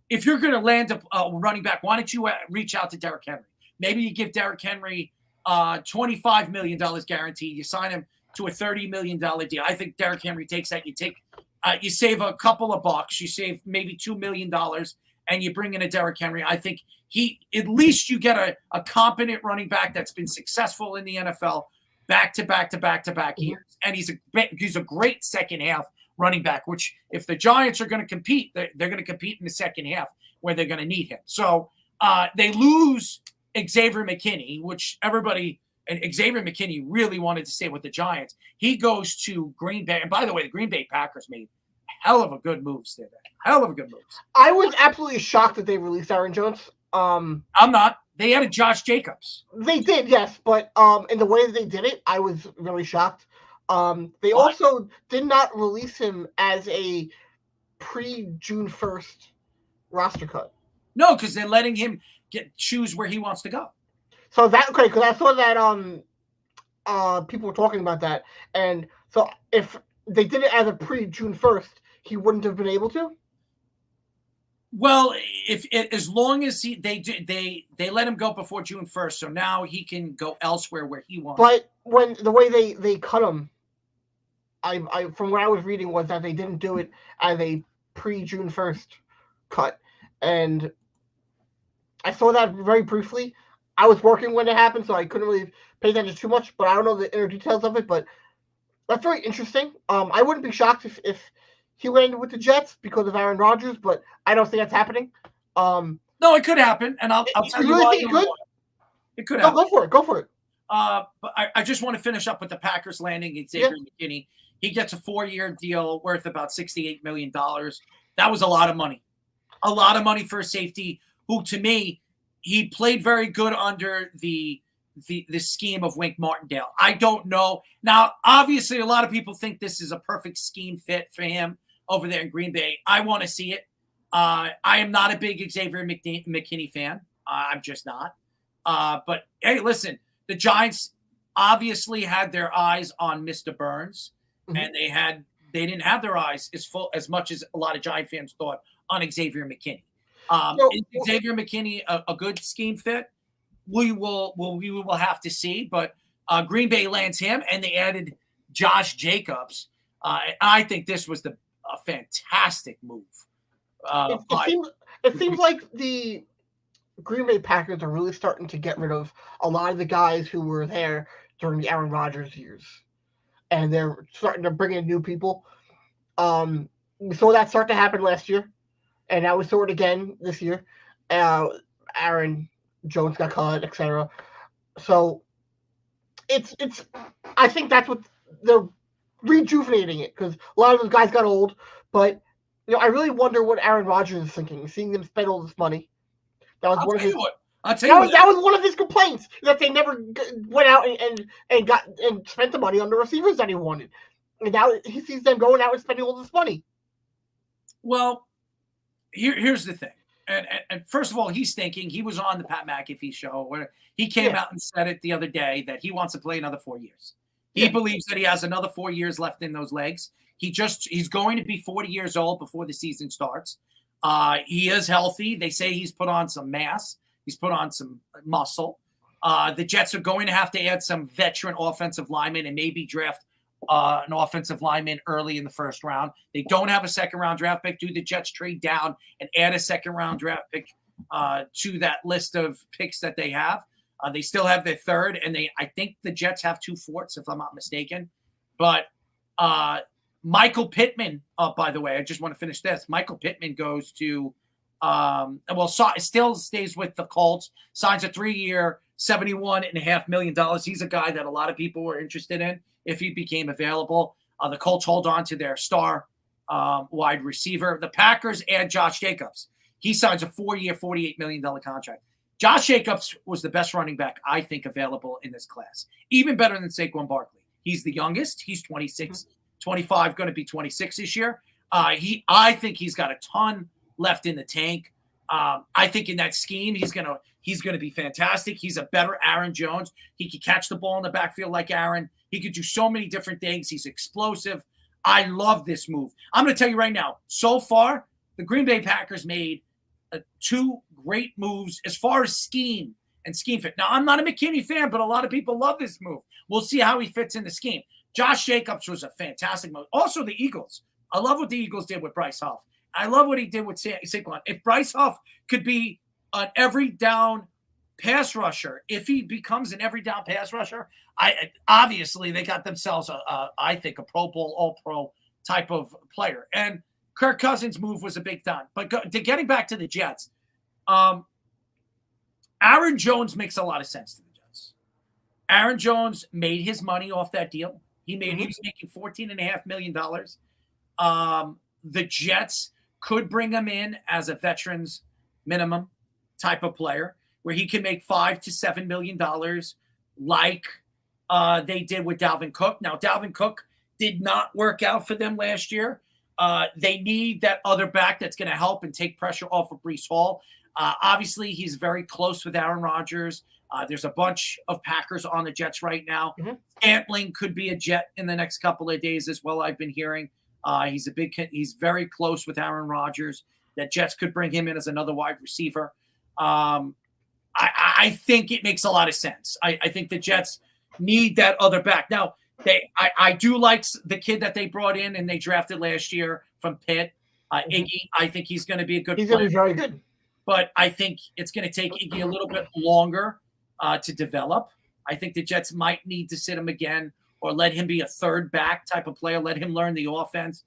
Speaker 6: If you're going to land a running back, why don't you reach out to Derrick Henry? Maybe you give Derrick Henry $25 million guaranteed. You sign him to a $30 million deal. I think Derrick Henry takes that. You save a couple of bucks. You save maybe $2 million, and you bring in a Derrick Henry. I think at least you get a competent running back that's been successful in the NFL back to back years, and he's a great second half running back. Which if the Giants are going to compete, they're going to compete in the second half where they're going to need him. So they lose Xavier McKinney, which Xavier McKinney really wanted to stay with the Giants. He goes to Green Bay. And by the way, the Green Bay Packers made hell of a good moves there. Hell of a good moves.
Speaker 7: I was absolutely shocked that they released Aaron Jones.
Speaker 6: I'm not. They added Josh Jacobs.
Speaker 7: They did, yes. But in the way that they did it, I was really shocked. They also did not release him as a pre-June 1st roster cut.
Speaker 6: No, because they're letting him choose where he wants to go.
Speaker 7: So because I saw that people were talking about that, and so if they did it as a pre-June 1st, he wouldn't have been able to.
Speaker 6: Well, as long as they let him go before June 1st, so now he can go elsewhere where he wants.
Speaker 7: But when the way they cut him, I from what I was reading was that they didn't do it as a pre-June 1st cut, and I saw that very briefly. I was working when it happened, so I couldn't really pay attention too much, but I don't know the inner details of it, but that's very interesting. I wouldn't be shocked if he landed with the Jets because of Aaron Rodgers, but I don't think that's happening.
Speaker 6: No, it could happen, and I'll tell you why. It could happen.
Speaker 7: Go for it.
Speaker 6: But I just want to finish up with the Packers landing Xavier McKinney. He gets a 4-year deal worth about $68 million. That was a lot of money. A lot of money for a safety who, to me, he played very good under the scheme of Wink Martindale. I don't know. Now, obviously, a lot of people think this is a perfect scheme fit for him over there in Green Bay. I want to see it. I am not a big Xavier McKinney fan. I'm just not. But, hey, listen, the Giants obviously had their eyes on Mr. Burns, and they didn't have their eyes as much as a lot of Giant fans thought on Xavier McKinney. Is Xavier McKinney a good scheme fit? We will have to see. But Green Bay lands him, and they added Josh Jacobs. I think this was a fantastic move.
Speaker 7: It seems like the Green Bay Packers are really starting to get rid of a lot of the guys who were there during the Aaron Rodgers years. and they're starting to bring in new people. We saw that start to happen last year, and now we saw it again this year. Aaron Jones got cut, etc. So it's I think that's what they're rejuvenating it, because a lot of those guys got old. But I really wonder what Aaron Rodgers is thinking, seeing them spend all this money. That was one of his. That was one of his complaints, that they never went out and got and spent the money on the receivers that he wanted. And now he sees them going out and spending all this money.
Speaker 6: Well, here's the thing. And first of all, he's thinking, he was on the Pat McAfee show where he came out and said it the other day that he wants to play another 4 years. He believes that he has another 4 years left in those legs. He's going to be 40 years old before the season starts. He is healthy. They say he's put on some mass. He's put on some muscle. The Jets are going to have to add some veteran offensive linemen and maybe draft an offensive lineman early in the first round. They don't have a second-round draft pick. Do the Jets trade down and add a second-round draft pick to that list of picks that they have? They still have their third, and I think the Jets have 2 fourths, if I'm not mistaken. But Michael Pittman, by the way, I just want to finish this. Michael Pittman goes to still stays with the Colts, signs a 3-year, $71.5 million. He's a guy that a lot of people were interested in if he became available. The Colts hold on to their star wide receiver. The Packers add Josh Jacobs. He signs a 4-year, $48 million contract. Josh Jacobs was the best running back, I think, available in this class. Even better than Saquon Barkley. He's the youngest. He's 26, 25, going to be 26 this year. I think he's got a ton left in the tank. I think in that scheme, he's gonna be fantastic. He's a better Aaron Jones. He can catch the ball in the backfield like Aaron. He could do so many different things. He's explosive. I love this move. I'm going to tell you right now, so far, the Green Bay Packers made 2 great moves as far as scheme and scheme fit. Now, I'm not a McKinney fan, but a lot of people love this move. We'll see how he fits in the scheme. Josh Jacobs was a fantastic move. Also, the Eagles. I love what the Eagles did with Bryce Huff. I love what he did with Saquon. If Bryce Huff could be an every down pass rusher, if he becomes an every down pass rusher, obviously they got themselves I think a Pro Bowl, All-Pro type of player. And Kirk Cousins' move was a big time. But getting back to the Jets, Aaron Jones makes a lot of sense to the Jets. Aaron Jones made his money off that deal. He was making $14.5 million. The Jets could bring him in as a veterans minimum type of player where he can make $5 to $7 million like they did with Dalvin Cook. Now, Dalvin Cook did not work out for them last year. They need that other back that's going to help and take pressure off of Breece Hall. Obviously, he's very close with Aaron Rodgers. There's a bunch of Packers on the Jets right now. Scantling could be a Jet in the next couple of days as well, I've been hearing. He's very close with Aaron Rodgers. That Jets could bring him in as another wide receiver. I think it makes a lot of sense. I think the Jets need that other back. Now, I do like the kid that they brought in and they drafted last year from Pitt, Iggy. I think he's going to be a good player.
Speaker 7: He's going to be very good.
Speaker 6: But I think it's going to take Iggy a little bit longer to develop. I think the Jets might need to sit him again or let him be a third back type of player. Let him learn the offense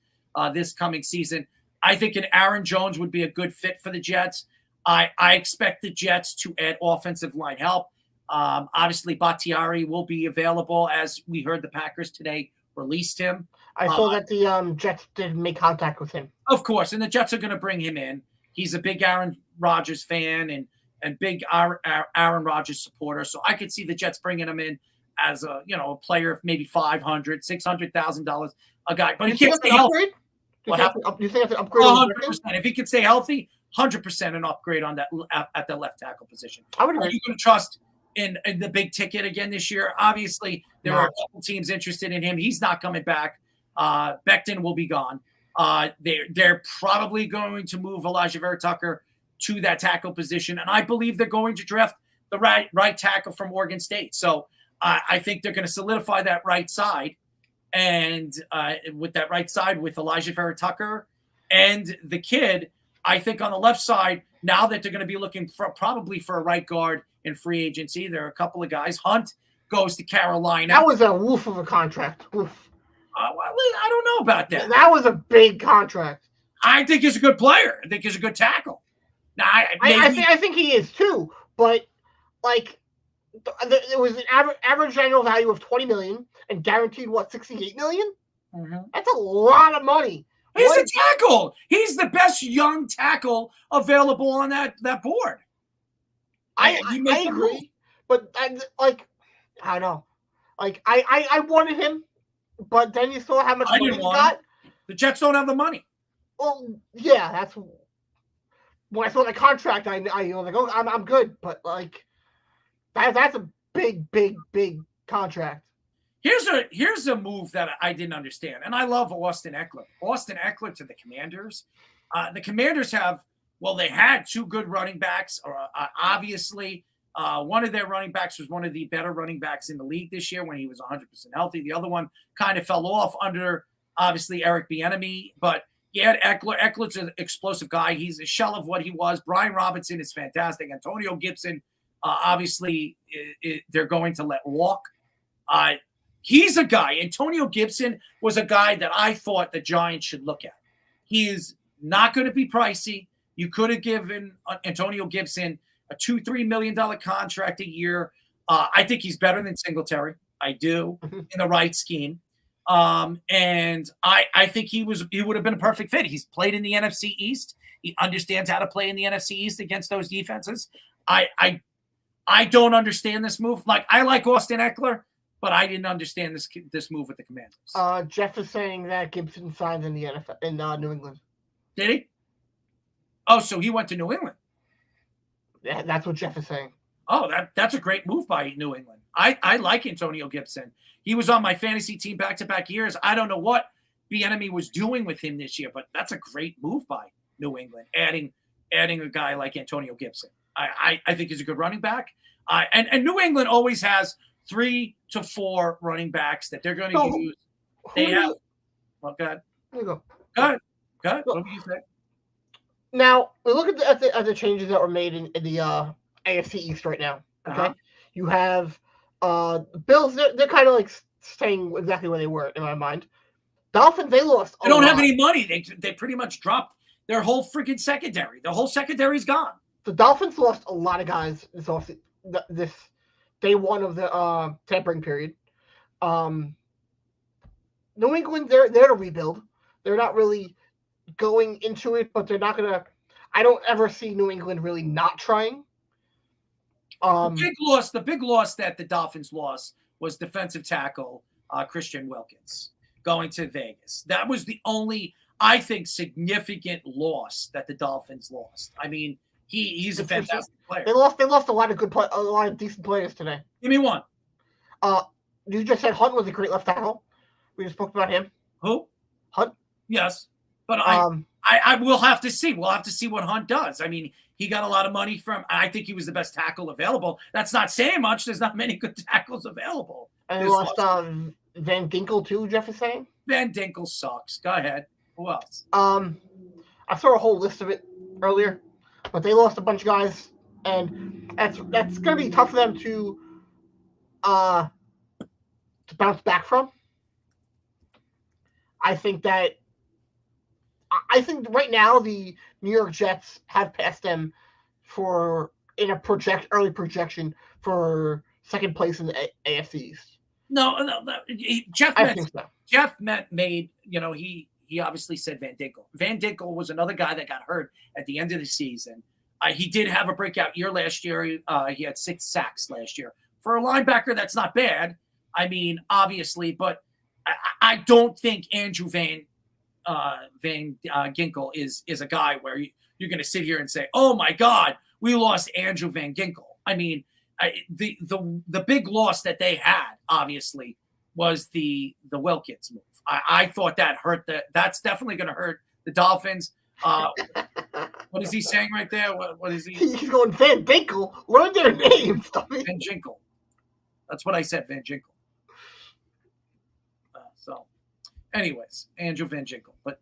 Speaker 6: this coming season. I think an Aaron Jones would be a good fit for the Jets. I expect the Jets to add offensive line help. Obviously, Bakhtiari will be available, as we heard the Packers today released him.
Speaker 7: I saw that the Jets didn't make contact with him.
Speaker 6: Of course, and the Jets are going to bring him in. He's a big Aaron Rodgers fan and big Aaron Rodgers supporter. So I could see the Jets bringing him in as a player of maybe $500,000, $600,000 a guy. But he can't stay healthy.
Speaker 7: What happened? You think that's an upgrade?
Speaker 6: 100%. If he can stay healthy, 100% an upgrade on that at the left tackle position. Are you going to trust in the big ticket again this year? Obviously, there are a couple teams interested in him. He's not coming back. Becton will be gone. They're probably going to move Elijah Vera Tucker to that tackle position, and I believe they're going to draft the right tackle from Oregon State. So I think they're going to solidify that right side, and with that right side with Elijah Vera Tucker and the kid, I think on the left side, now that they're going to be looking probably for a right guard in free agency, there are a couple of guys. Hunt goes to Carolina.
Speaker 7: That was a woof of a contract. Woof.
Speaker 6: Well, I don't know about that.
Speaker 7: That was a big contract.
Speaker 6: I think he's a good player. I think he's a good tackle. Now,
Speaker 7: I think he is too, but like it was an average annual value of $20 million and guaranteed $68 million.
Speaker 6: Mm-hmm.
Speaker 7: That's a lot of money.
Speaker 6: He's a tackle. He's the best young tackle available on that board.
Speaker 7: I agree, but I don't know. Like I wanted him, but then you saw how much money he got.
Speaker 6: The Jets don't have the money.
Speaker 7: Well, yeah, that's when I saw the contract. I was like, oh, I'm good, but like that's a big contract.
Speaker 6: Here's a move that I didn't understand, and I love Austin Eckler. Austin Eckler to the Commanders. The Commanders they had two good running backs. Obviously, one of their running backs was one of the better running backs in the league this year when he was 100% healthy. The other one kind of fell off under, obviously, Eric Bieniemy. But you had Eckler. Eckler's an explosive guy. He's a shell of what he was. Brian Robinson is fantastic. Antonio Gibson, obviously, they're going to let walk. He's a guy. Antonio Gibson was a guy that I thought the Giants should look at. He is not going to be pricey. You could have given Antonio Gibson a $2-3 million contract a year. I think he's better than Singletary. I do, in the right scheme. And I think he would have been a perfect fit. He's played in the NFC East. He understands how to play in the NFC East against those defenses. I don't understand this move. Like, I like Austin Eckler, but I didn't understand this move with the Commanders.
Speaker 7: Jeff is saying that Gibson signed in the NFL in New England.
Speaker 6: Did he? Oh, so he went to New England.
Speaker 7: Yeah, that's what Jeff is saying.
Speaker 6: Oh, that's a great move by New England. I like Antonio Gibson. He was on my fantasy team back-to-back years. I don't know what Bieniemy was doing with him this year, but that's a great move by New England, adding a guy like Antonio Gibson. I think he's a good running back. And New England always has 3 to 4 running backs that they're going to use. They have. Well, go ahead.
Speaker 7: There you go.
Speaker 6: Go ahead. What do you say?
Speaker 7: Now, we look at the changes that were made in the AFC East right now. Okay, You have Bills. They're kind of like staying exactly where they were in my mind. Dolphins, they lost.
Speaker 6: They don't have any money. They pretty much dropped their whole freaking secondary. The whole secondary's gone.
Speaker 7: The Dolphins lost a lot of guys this day one of the tampering period. New England, they're to rebuild. They're not really going into it, but they're not gonna. I don't ever see New England really not trying.
Speaker 6: The big loss that the Dolphins lost was defensive tackle Christian Wilkins going to Vegas. That was the only, I think, significant loss that the Dolphins lost. I mean, he's a fantastic player.
Speaker 7: They lost a lot of decent players today.
Speaker 6: Give me one.
Speaker 7: You just said Hunt was a great left tackle. We just spoke about him.
Speaker 6: Who?
Speaker 7: Hunt.
Speaker 6: Yes, but I will have to see. We'll have to see what Hunt does. I mean, he got a lot of money from. I think he was the best tackle available. That's not saying much. There's not many good tackles available.
Speaker 7: And they lost Van Ginkel too. Jeff is saying.
Speaker 6: Van Ginkel sucks. Go ahead. Who else?
Speaker 7: I saw a whole list of it earlier, but they lost a bunch of guys, and that's gonna be tough for them to bounce back from. I think right now the New York Jets have passed them in a early projection for second place in the AFC East.
Speaker 6: No. Jeff made, he obviously said Van Ginkel. Van Ginkel was another guy that got hurt at the end of the season. He did have a breakout year last year. He had 6 sacks last year. For a linebacker, that's not bad. I mean, obviously, but I don't think Andrew Van Ginkel is a guy where you're going to sit here and say, "Oh my God, we lost Andrew Van Ginkel." I mean, the big loss that they had obviously was the Wilkins move. I thought that hurt. That's definitely going to hurt the Dolphins. What is he saying right there? What is he?
Speaker 7: He's going Van Ginkel. Learn their names.
Speaker 6: Van Ginkel. That's what I said, Van Ginkel. Anyways, Andrew Van Ginkel. But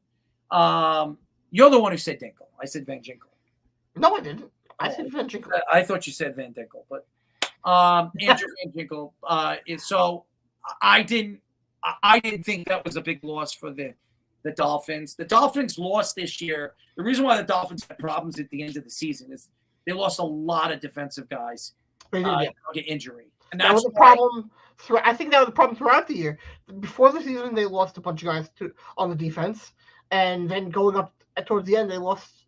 Speaker 6: you're the one who said Dinkel. I said Van Ginkel.
Speaker 7: No, I didn't. I said Van Ginkel.
Speaker 6: I thought you said Van Dinkel. But Andrew Van Ginkel. So I I didn't think that was a big loss for the Dolphins. The Dolphins lost this year. The reason why the Dolphins had problems at the end of the season is they lost a lot of defensive guys get injury. And
Speaker 7: that was a problem. I think that was a problem throughout the year. Before the season, they lost a bunch of guys on the defense, and then going up towards the end, they lost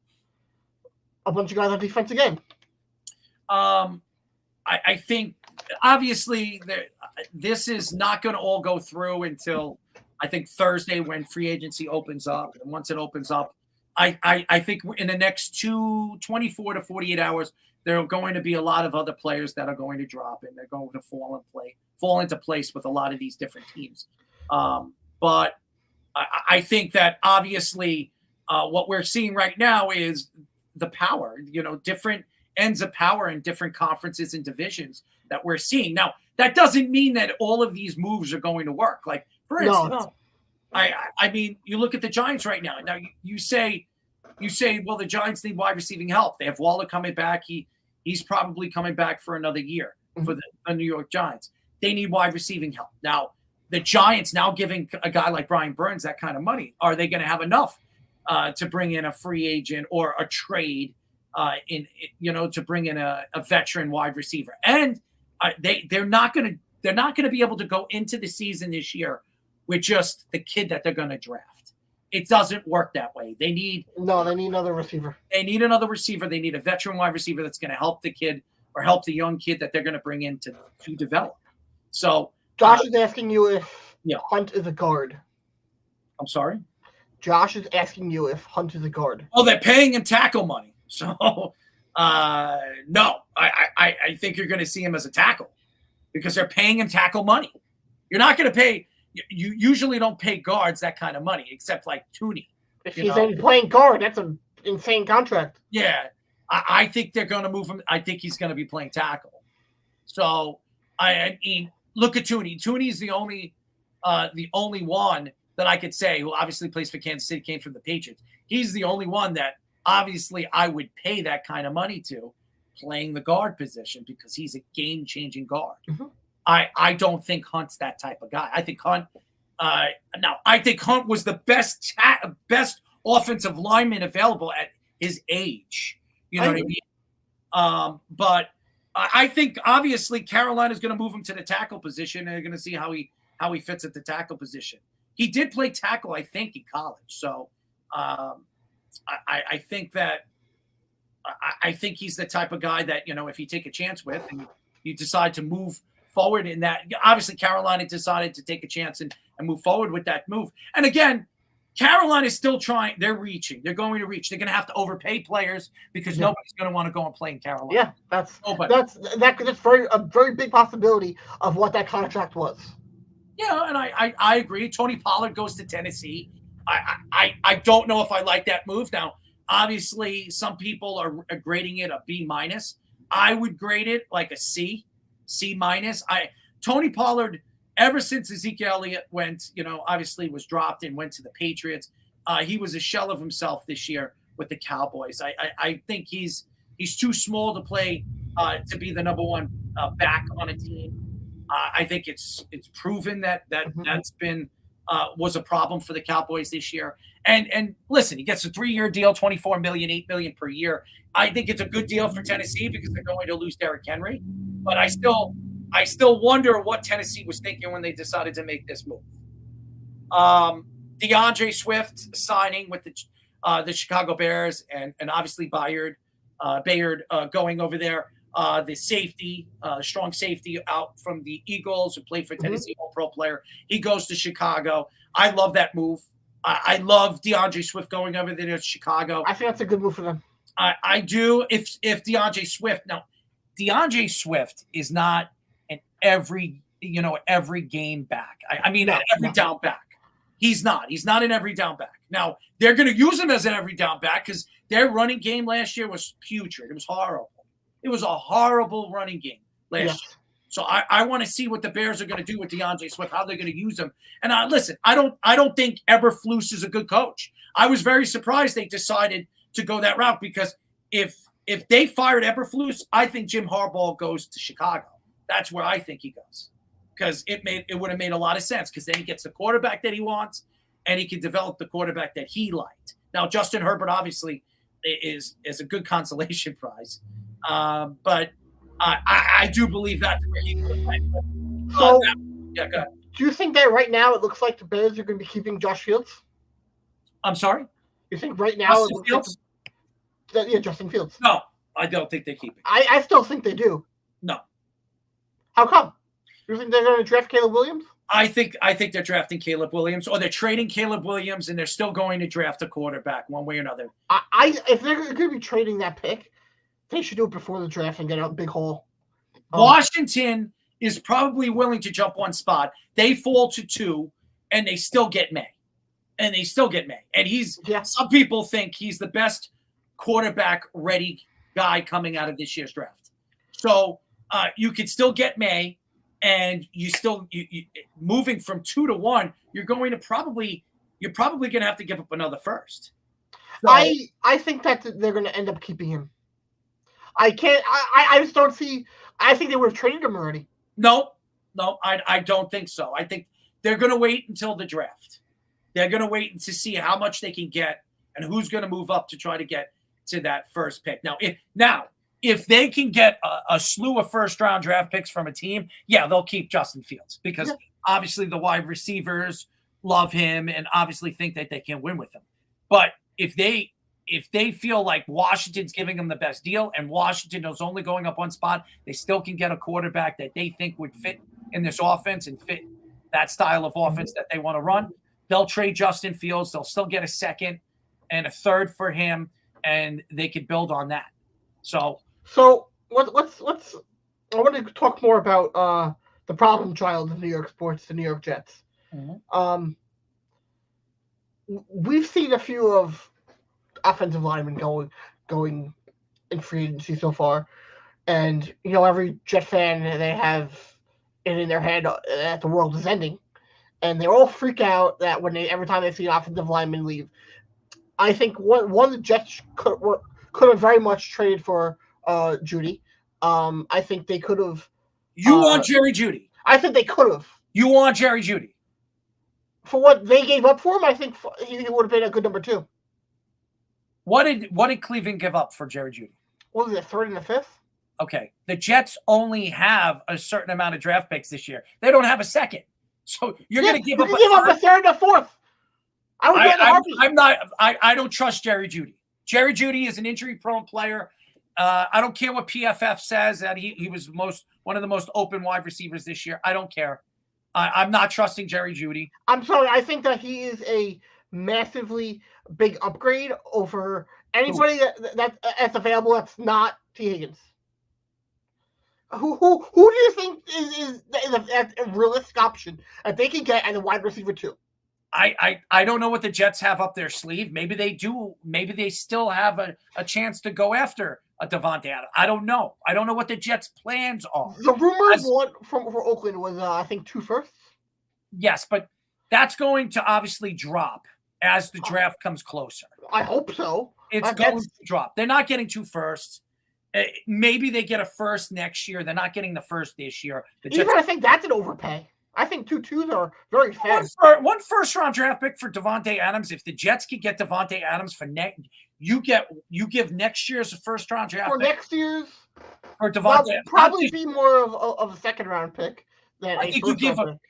Speaker 7: a bunch of guys on defense again.
Speaker 6: I think obviously this is not going to all go through until I think Thursday when free agency opens up. And once it opens up, I think in the next 24 to 48 hours, there are going to be a lot of other players that are going to drop and they're going to fall into place with a lot of these different teams. But I think that obviously what we're seeing right now is the power, different ends of power in different conferences and divisions that we're seeing. Now, that doesn't mean that all of these moves are going to work. Like, for instance, I mean, you look at the Giants right now. Now, you say, well, the Giants need wide receiving help. They have Waller coming back. He's probably coming back for another year for the New York Giants. They need wide receiving help. Now, the Giants now giving a guy like Brian Burns that kind of money. Are they going to have enough to bring in a free agent or a trade to bring in a veteran wide receiver? And they're not going to be able to go into the season this year with just the kid that they're going to draft. It doesn't work that way. They need another receiver. They need another receiver. They need a veteran wide receiver that's going to help the kid or help the young kid that they're going to bring in to develop. So
Speaker 7: Josh is asking you if Hunt is a guard.
Speaker 6: I'm sorry?
Speaker 7: Josh is asking you if Hunt is a guard.
Speaker 6: Oh, they're paying him tackle money. So, no, I think you're going to see him as a tackle because they're paying him tackle money. You're not going to pay – you usually don't pay guards that kind of money except like Tooney.
Speaker 7: If he's playing guard, that's an insane contract.
Speaker 6: Yeah. I think they're going to move him. I think he's going to be playing tackle. So, I mean, look at Tooney. Tooney's the only one that I could say who obviously plays for Kansas City, came from the Patriots. He's the only one that obviously I would pay that kind of money to playing the guard position because he's a game-changing guard. Mm-hmm. I don't think Hunt's that type of guy. I think Hunt was the best offensive lineman available at his age. You know what I mean? But I think obviously Carolina's going to move him to the tackle position, and they're going to see how he fits at the tackle position. He did play tackle, I think, in college. So I think that I think he's the type of guy that, if you take a chance with and you decide to move forward in that, obviously Carolina decided to take a chance and move forward with that move. And again, Carolina is still trying. They're reaching. They're going to reach. They're going to have to overpay players because nobody's going to want to go and play in Carolina.
Speaker 7: Yeah, that's a very big possibility of what that contract was.
Speaker 6: Yeah, and I agree. Tony Pollard goes to Tennessee. I don't know if I like that move. Now, obviously, some people are grading it a B-. I would grade it like a C-. Tony Pollard, ever since Ezekiel Elliott went, obviously was dropped and went to the Patriots, he was a shell of himself this year with the Cowboys. I think he's too small to play to be the number one back on a team. I think it's proven that's been was a problem for the Cowboys this year. And listen, he gets a 3-year deal, $24 million, $8 million per year. I think it's a good deal for Tennessee because they're going to lose Derrick Henry. But I still wonder what Tennessee was thinking when they decided to make this move. DeAndre Swift signing with the Chicago Bears and obviously Bayard going over there. The safety, strong safety out from the Eagles who played for Tennessee, All-Pro player. He goes to Chicago. I love that move. I love DeAndre Swift going over there to Chicago.
Speaker 7: I think that's a good move for them.
Speaker 6: I do. If DeAndre Swift is not an every game back. I mean, every down back. He's not. He's not an every down back. Now, they're going to use him as an every down back because their running game last year was putrid. It was horrible. It was a horrible running game last year. So I want to see what the Bears are going to do with DeAndre Swift, how they're going to use him. And listen, I don't think Eberflus is a good coach. I was very surprised they decided to go that route because if they fired Eberflus, I think Jim Harbaugh goes to Chicago. That's where I think he goes because it would have made a lot of sense because then he gets the quarterback that he wants and he can develop the quarterback that he liked. Now, Justin Herbert obviously is a good consolation prize, but I do believe that's where he could have went.
Speaker 7: So,
Speaker 6: go ahead.
Speaker 7: Do you think that right now it looks like the Bears are going to be keeping Josh Fields?
Speaker 6: I'm sorry?
Speaker 7: You think right now
Speaker 6: Justin Fields?
Speaker 7: Justin Fields.
Speaker 6: No, I don't think they keep it.
Speaker 7: I still think they do.
Speaker 6: No.
Speaker 7: How come? You think they're going to draft Caleb Williams?
Speaker 6: I think they're drafting Caleb Williams, or they're trading Caleb Williams, and they're still going to draft a quarterback one way or another.
Speaker 7: If they're going to be trading that pick, they should do it before the draft and get a big haul.
Speaker 6: Washington is probably willing to jump one spot. They fall to 2, and they still get May. And some people think he's the best quarterback-ready guy coming out of this year's draft. So you could still get May. And you moving from 2 to 1, you're probably going to have to give up another first. So,
Speaker 7: I think that they're going to end up keeping him. I just don't see. I think they would have traded him already.
Speaker 6: No, I don't think so. I think they're going to wait until the draft. They're going to wait to see how much they can get and who's going to move up to try to get to that first pick. If they can get a slew of first-round draft picks from a team, they'll keep Justin Fields because obviously the wide receivers love him and obviously think that they can win with him. But if they feel like Washington's giving them the best deal and Washington is only going up one spot, they still can get a quarterback that they think would fit in this offense and fit that style of offense that they want to run, they'll trade Justin Fields. They'll still get a second and a third for him, and they could build on that. So
Speaker 7: let's I want to talk more about the problem child of New York sports, the New York Jets. Mm-hmm. We've seen a few of offensive linemen going in free agency so far, and every Jet fan, they have it in their head that the world is ending, and they all freak out that every time they see an offensive lineman leave. I think one the Jets could have very much traded for Judy. I think they could have.
Speaker 6: You want Jerry Jeudy?
Speaker 7: I think they could have.
Speaker 6: You want Jerry Jeudy?
Speaker 7: For what they gave up for him, I think he would have been a good number 2.
Speaker 6: What did Cleveland give up for Jerry Jeudy?
Speaker 7: What was it, 3rd and the 5th? Okay.
Speaker 6: The Jets only have a certain amount of draft picks this year. They don't have a second. So you're going to give up a
Speaker 7: 3rd and a 4th.
Speaker 6: I don't trust Jerry Jeudy. Jerry Jeudy is an injury-prone player. I don't care what PFF says that he was one of the most open wide receivers this year. I don't care. I'm not trusting Jerry Jeudy.
Speaker 7: I'm sorry. I think that he is a massively big upgrade over anybody that's available that's not T. Higgins. Who do you think is a realistic option that they can get as a wide receiver 2?
Speaker 6: I don't know what the Jets have up their sleeve. Maybe they do. Maybe they still have a chance to go after a Davante Adams. I don't know. I don't know what the Jets' plans are.
Speaker 7: The rumors for Oakland was, I think, 2 firsts.
Speaker 6: Yes, but that's going to obviously drop as the draft comes closer.
Speaker 7: I hope so.
Speaker 6: It's going to drop. They're not getting 2 firsts. Maybe they get a first next year. They're not getting the first this year.
Speaker 7: I think that's an overpay. I think 2 2s are very fair.
Speaker 6: One first-round draft pick for Davante Adams. If the Jets could get Davante Adams for you give next year's a first-round draft
Speaker 7: for
Speaker 6: pick.
Speaker 7: Next year's
Speaker 6: for Davante.
Speaker 7: Probably be more of a second-round pick than
Speaker 6: I think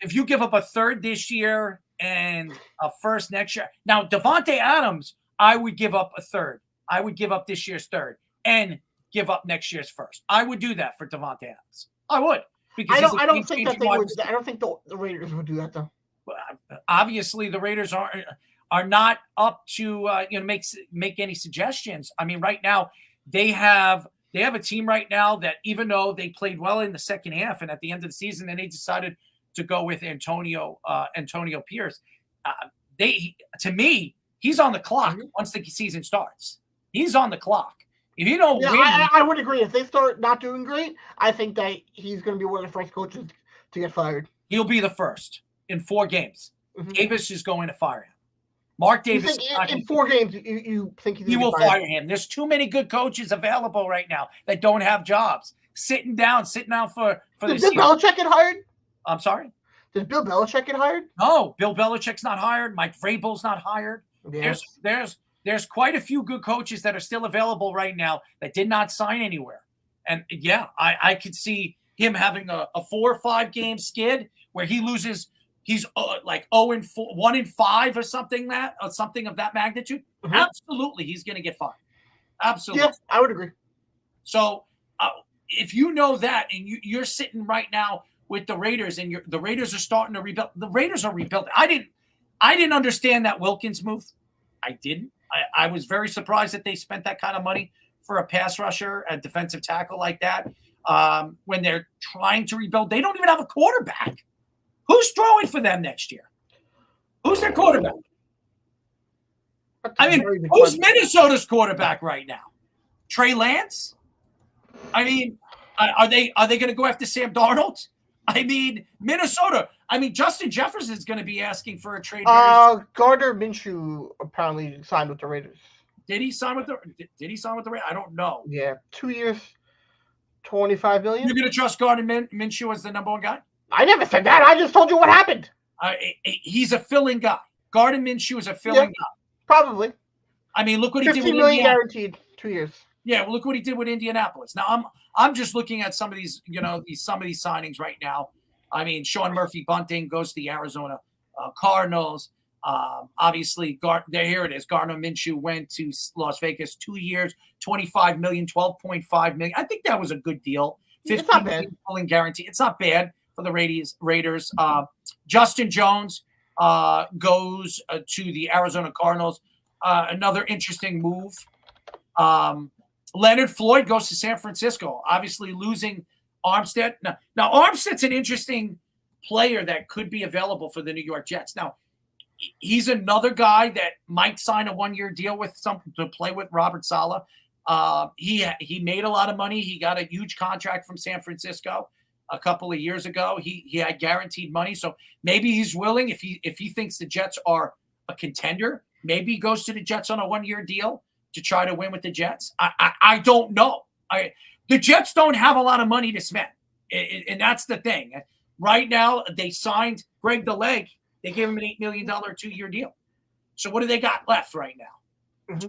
Speaker 6: if you give up a third this year and a first next year. Now Davante Adams, I would give up a third. I would give up this year's third and give up next year's first. I would do that for Davante Adams. I would.
Speaker 7: I don't think that they would. I don't think the Raiders would do that though.
Speaker 6: Obviously, the Raiders are not up to make any suggestions. I mean, right now they have a team right now that even though they played well in the second half and at the end of the season, then they decided to go with Antonio Pierce. To me, he's on the clock once the season starts. He's on the clock. If you don't win,
Speaker 7: I would agree. If they start not doing great, I think that he's going to be one of the first coaches to get fired.
Speaker 6: He'll be the first in 4 games. Mm-hmm. Davis is going to fire him. Mark Davis.
Speaker 7: In 4 games, you think
Speaker 6: he will fire him. There's too many good coaches available right now that don't have jobs. Sitting down for
Speaker 7: the season. Did Belichick get hired?
Speaker 6: I'm sorry?
Speaker 7: Did Bill Belichick get hired?
Speaker 6: No, Bill Belichick's not hired. Mike Vrabel's not hired.
Speaker 7: Yes.
Speaker 6: There's quite a few good coaches that are still available right now that did not sign anywhere. And yeah, I could see him having a 4 or 5 game skid where he loses. He's like 0-4, 1-5 or something of that magnitude.
Speaker 7: Mm-hmm.
Speaker 6: Absolutely, he's going to get fired. Absolutely.
Speaker 7: Yeah, I would agree.
Speaker 6: So if you know that, and you're sitting right now with the Raiders, and the Raiders are starting to rebuild. The Raiders are rebuilding. I didn't understand that Wilkins move. I didn't. I was very surprised that they spent that kind of money for a pass rusher, a defensive tackle like that. When they're trying to rebuild, they don't even have a quarterback. Who's throwing for them next year? Who's their quarterback? I mean, who's Minnesota's quarterback right now? Trey Lance? I mean, are they going to go after Sam Darnold? I mean, Minnesota. I mean, Justin Jefferson is going to be asking for a trade.
Speaker 7: Gardner Minshew apparently signed with the Raiders.
Speaker 6: Did he sign with the Raiders? I don't know.
Speaker 7: Yeah, 2 years, $25 million.
Speaker 6: You're going to trust Gardner Minshew as the number one guy?
Speaker 7: I never said that. I just told you what happened.
Speaker 6: He's a filling guy. Gardner Minshew is a filling guy.
Speaker 7: Probably.
Speaker 6: I mean, look what he did with
Speaker 7: $15 million guaranteed, 2 years.
Speaker 6: Yeah, well, look what he did with Indianapolis. Now, I'm just looking at some of these, some of these signings right now. I mean, Sean Murphy Bunting goes to the Arizona Cardinals. Obviously, here it is. Gardner Minshew went to Las Vegas 2 years, $25 million, $12.5 million. I think that was a good deal. $15 million fully guaranteed. It's not bad for the Raiders. Justin Jones goes to the Arizona Cardinals. Another interesting move. Leonard Floyd goes to San Francisco, obviously losing Armstead. Now Armstead's an interesting player that could be available for the New York Jets. Now, he's another guy that might sign a 1-year deal with to play with Robert Saleh. He made a lot of money. He got a huge contract from San Francisco a couple of years ago. He had guaranteed money, so maybe he's willing if he thinks the Jets are a contender. Maybe he goes to the Jets on a 1-year deal to try to win with the Jets. I don't know. The Jets don't have a lot of money to spend, and that's the thing. Right now, they signed Greg the Leg. They gave him an $8 million 2-year deal. So what do they got left right now? Mm-hmm.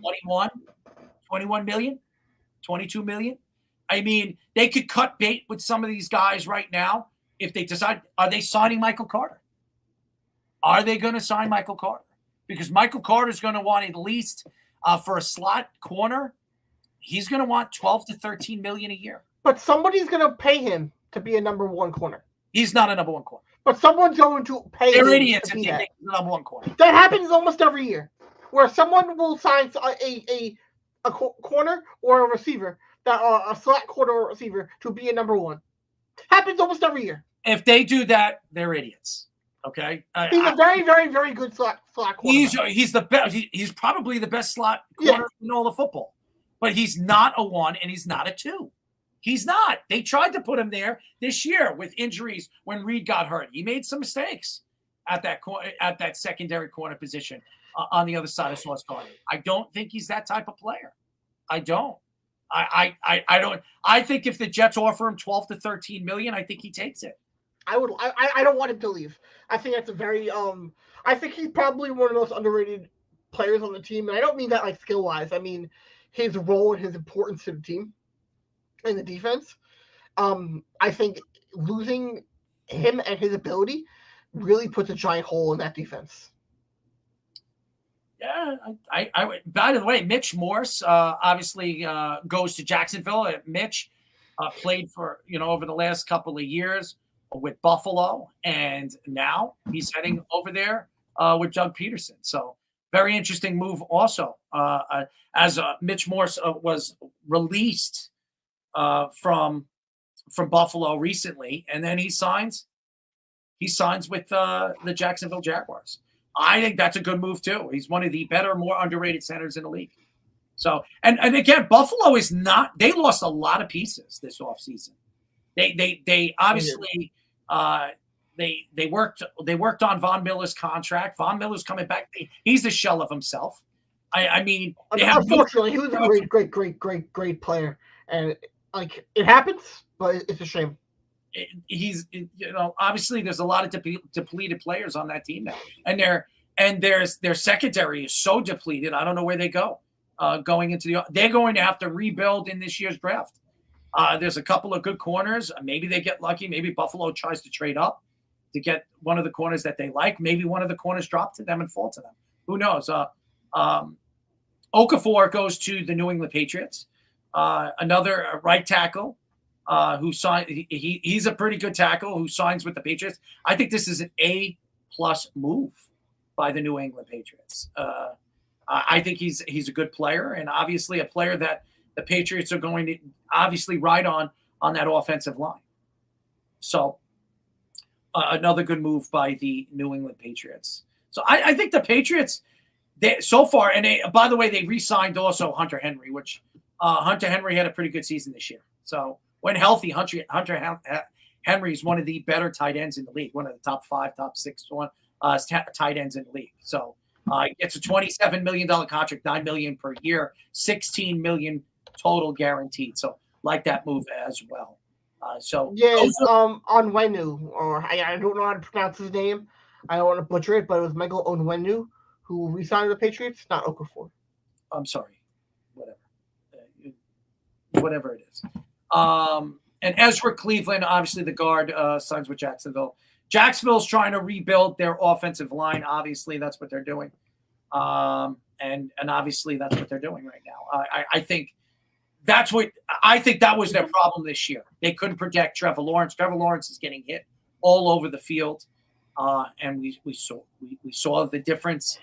Speaker 6: 21 million, 22 million. I mean, they could cut bait with some of these guys right now if they decide. Are they signing Michael Carter? Are they going to sign Michael Carter? Because Michael Carter is going to want at least for a slot corner, he's going to want 12 to 13 million a year.
Speaker 7: But somebody's going to pay him to be a number one corner.
Speaker 6: He's not a number one corner.
Speaker 7: But someone's going to pay him.
Speaker 6: They're idiots
Speaker 7: if
Speaker 6: they think he's the number one corner.
Speaker 7: That happens almost every year, where someone will sign a corner or a receiver, a slot corner or receiver to be a number one. Happens almost every year.
Speaker 6: If they do that, they're idiots. Okay,
Speaker 7: he's a very, very, very good slot corner.
Speaker 6: He's the best. He's probably the best slot corner in all of football, but he's not a 1 and he's not a 2. He's not. They tried to put him there this year with injuries when Reed got hurt. He made some mistakes at that secondary corner position on the other side of Sauce Gardner. I don't think he's that type of player. I don't. I don't. I think if the Jets offer him 12 to 13 million, I think he takes it.
Speaker 7: I don't want him to leave. I think that's a very I think he's probably one of the most underrated players on the team, and I don't mean that like skill wise. I mean his role and his importance to the team and the defense. I think losing him and his ability really puts a giant hole in that defense.
Speaker 6: Yeah, I by the way, Mitch Morse obviously goes to Jacksonville. Mitch played for over the last couple of years with Buffalo, and now he's heading over there with Doug Peterson. So very interesting move also. As Mitch Morse was released from Buffalo recently, and then he signs with the Jacksonville Jaguars. I think that's a good move too. He's one of the better, more underrated centers in the league. So, and again, Buffalo is not. They lost a lot of pieces this offseason. They obviously they worked on Von Miller's contract. Von Miller's coming back. He's a shell of himself. I mean,
Speaker 7: unfortunately, he was a great player, and like it happens, but it's a shame.
Speaker 6: he's, obviously there's a lot of depleted players on that team now, and their secondary is so depleted. I don't know where they go going into they're going to have to rebuild in this year's draft. There's a couple of good corners. Maybe they get lucky. Maybe Buffalo tries to trade up to get one of the corners that they like. Maybe one of the corners drop to them and fall to them. Who knows? Okafor goes to the New England Patriots. Another right tackle who signed. He's a pretty good tackle who signs with the Patriots. I think this is an A+ move by the New England Patriots. I think he's a good player, and obviously a player that the Patriots are going to obviously ride on that offensive line. So another good move by the New England Patriots. So I think the Patriots, so far, and by the way, they re-signed also Hunter Henry, which Hunter Henry had a pretty good season this year. So when healthy, Hunter Henry is one of the better tight ends in the league, one of the top 5, top 6 tight ends in the league. So it's a $27 million contract, $9 million per year, $16 million total guaranteed. So like that move as well.
Speaker 7: Onwenu, or I don't know how to pronounce his name. I don't want to butcher it, but it was Michael Onwenu who re-signed the Patriots, not Okafor.
Speaker 6: I'm sorry. Whatever it is. And Ezra Cleveland, obviously the guard, signs with Jacksonville. Jacksonville's trying to rebuild their offensive line. Obviously, that's what they're doing. And obviously that's what they're doing right now. I think that was their problem this year. They couldn't protect Trevor Lawrence. Trevor Lawrence is getting hit all over the field. And we saw the difference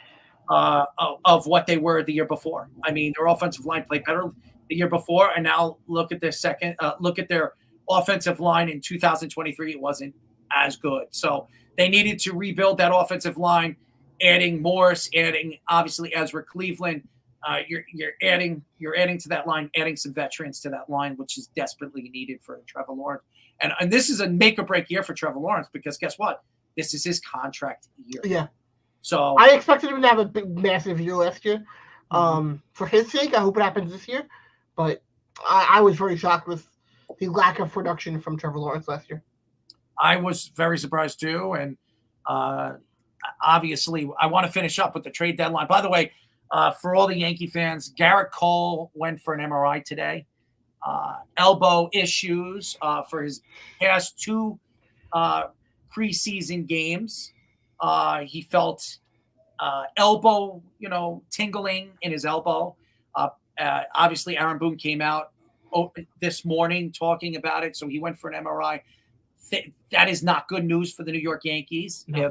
Speaker 6: of what they were the year before. I mean, their offensive line played better the year before, and now look at their offensive line in 2023. It wasn't as good. So they needed to rebuild that offensive line, adding Morris, adding obviously Ezra Cleveland. You're adding to that line, adding some veterans to that line, which is desperately needed for Trevor Lawrence. And this is a make or break year for Trevor Lawrence, because guess what? This is his contract year.
Speaker 7: Yeah.
Speaker 6: So
Speaker 7: I expected him to have a big, massive year last year. For his sake, I hope it happens this year. But I was very shocked with the lack of production from Trevor Lawrence last year.
Speaker 6: I was very surprised too. And obviously, I want to finish up with the trade deadline. By the way, for all the Yankee fans, Garrett Cole went for an MRI today. Elbow issues for his past 2 preseason games. He felt elbow, tingling in his elbow. Obviously, Aaron Boone came out this morning talking about it, so he went for an MRI. That is not good news for the New York Yankees. No.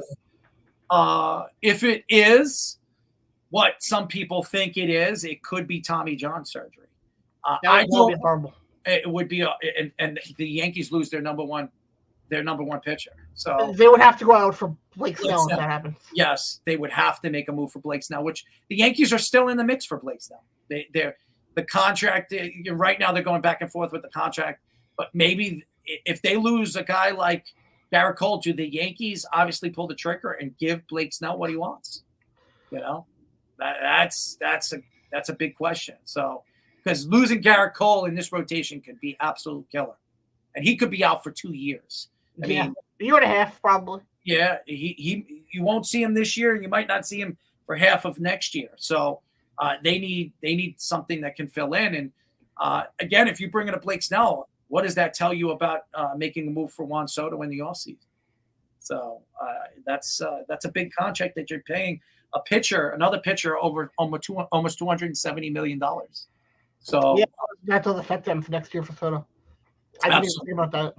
Speaker 6: If it is what some people think it is, it could be Tommy John surgery.
Speaker 7: That would be horrible.
Speaker 6: It would be, and the Yankees lose their number one pitcher. So
Speaker 7: they would have to go out for Blake Snell if that happens.
Speaker 6: Yes, they would have to make a move for Blake Snell, which the Yankees are still in the mix for Blake Snell. They're the contract right now. They're going back and forth with the contract, but maybe if they lose a guy like Garrett Cole, do the Yankees obviously pull the trigger and give Blake Snell what he wants? That's a big question. So because losing Garrett Cole in this rotation could be absolute killer, and he could be out for 2 years. I mean,
Speaker 7: a year and a half probably.
Speaker 6: Yeah, you won't see him this year, and you might not see him for half of next year. So they need something that can fill in. And again, if you bring in a Blake Snell, what does that tell you about making a move for Juan Soto in the offseason? So that's a big contract that you're paying another pitcher over almost $270 million. So
Speaker 7: yeah, that does affect them for next year for Soto. I didn't even think about that.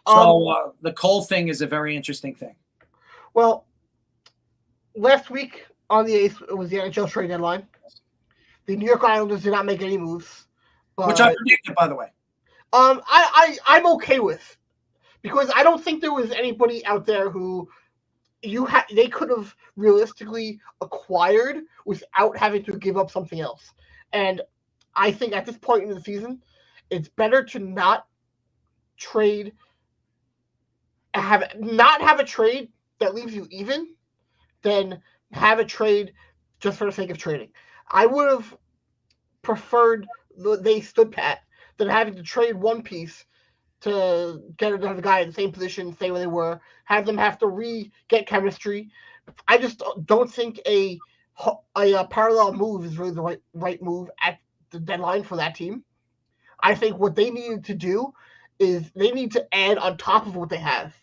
Speaker 6: So the Cole thing is a very interesting thing.
Speaker 7: Well, last week on the 8th, it was the NHL trade deadline. The New York Islanders did not make any moves,
Speaker 6: which I predicted, by the way.
Speaker 7: I'm okay with, because I don't think there was anybody out there who they could have realistically acquired without having to give up something else. And I think at this point in the season, it's better to not have a trade that leaves you even than have a trade just for the sake of trading. I would have preferred they stood pat than having to trade one piece to get another guy in the same position, stay where they were, have them have to get chemistry. I just don't think a parallel move is really the right move at the deadline for that team. I think what they needed to do is they need to add on top of what they have,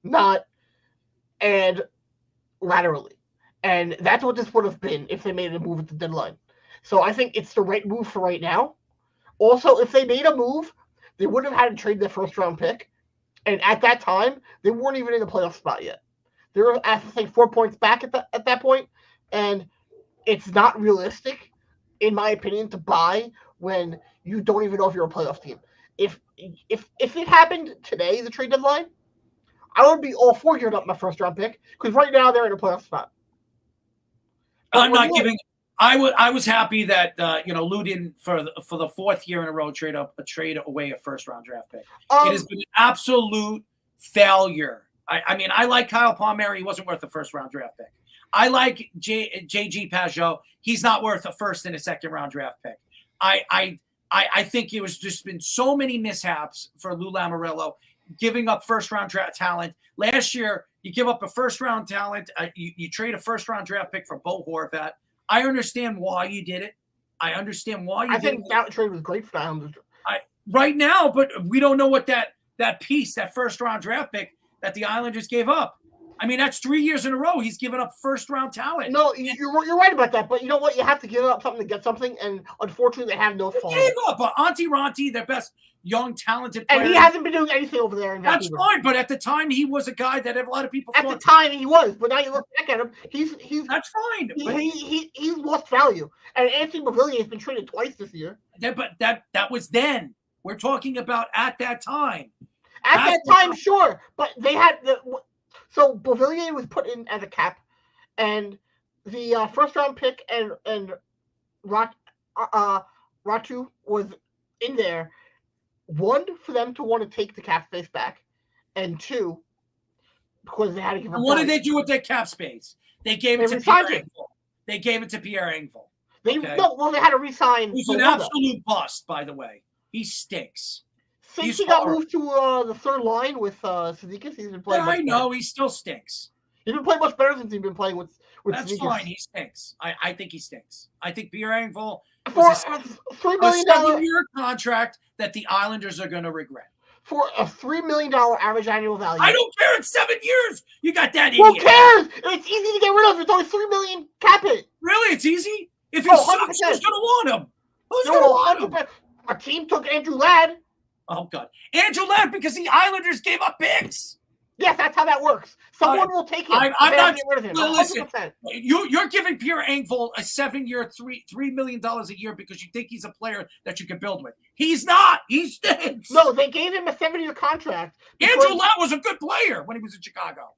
Speaker 7: not add laterally. And that's what this would have been if they made a move at the deadline. So I think it's the right move for right now. Also, if they made a move, they wouldn't have had to trade their first-round pick. And at that time, they weren't even in the playoff spot yet. They were, I think, 4 points back at that point. And it's not realistic, in my opinion, to buy when you don't even know if you're a playoff team. If it happened today, the trade deadline, I would be all for giving up my first-round pick because right now they're in a playoff spot.
Speaker 6: I'm not giving. I was happy that Lou didn't for the fourth year in a row trade away a first-round draft pick. It has been an absolute failure. I mean, I like Kyle Palmieri. He wasn't worth a first-round draft pick. I like JG Pajot. He's not worth a first and a second-round draft pick. I think it was just been so many mishaps for Lou Lamoriello, giving up first-round draft talent. Last year, you give up a first-round talent. You trade a first-round draft pick for Bo Horvat. I understand why you did it. I understand why you did it. I think
Speaker 7: that trade was great for the Islanders.
Speaker 6: Right now, but we don't know what that first-round draft pick that the Islanders gave up. I mean, that's 3 years in a row he's given up first-round talent.
Speaker 7: No, you're right about that, but you know what? You have to give up something to get something, and unfortunately, they have no fun.
Speaker 6: They gave up Antti Raanta, their best young, talented player.
Speaker 7: And he hasn't been doing anything over there.
Speaker 6: That's fine, but at the time, he was a guy that a lot of people thought.
Speaker 7: At the time, he was, but now you look back at him, he's
Speaker 6: that's fine.
Speaker 7: He's lost value. And Anthony Beauvillier has been traded twice this year.
Speaker 6: Yeah, but that was then. We're talking about at that time.
Speaker 7: At that time, sure, but they had so Beauvillier was put in as a cap, and the first-round pick and Ratu was in there. One, for them to want to take the cap space back, and two, because they had to give up.
Speaker 6: What did they do with their cap space? They gave it to Pierre Engvall. They gave it to Pierre Engvall.
Speaker 7: They had to re-sign.
Speaker 6: He's an absolute bust, by the way. He stinks.
Speaker 7: Since he got moved to the third line with Sedikis, he's been playing.
Speaker 6: Yeah, I know he still stinks.
Speaker 7: He's been playing much better since he's been playing with
Speaker 6: That's
Speaker 7: Sedikis.
Speaker 6: Fine. He stinks. I think he stinks. I think Pierre Engvall
Speaker 7: for a $3 million
Speaker 6: 7-year contract that the Islanders are going to regret.
Speaker 7: For a $3 million average annual value.
Speaker 6: I don't care. It's 7 years. You got that
Speaker 7: Who
Speaker 6: idiot.
Speaker 7: cares? It's easy to get rid of. It's only $3 million cap it.
Speaker 6: Really? It's easy? If he sucks, who's going to want him? Who's going to want him?
Speaker 7: A team took Andrew Ladd.
Speaker 6: Oh, God. Andrew Ladd because the Islanders gave up picks.
Speaker 7: Yes, that's how that works. Someone will take him.
Speaker 6: I'm not
Speaker 7: get rid of him.
Speaker 6: Listen, you're giving Pierre Engvall a 7-year, $3 million a year because you think he's a player that you can build with. He's not. He stinks.
Speaker 7: No, they gave him a 7-year contract.
Speaker 6: Andrew Ladd was a good player when he was in Chicago.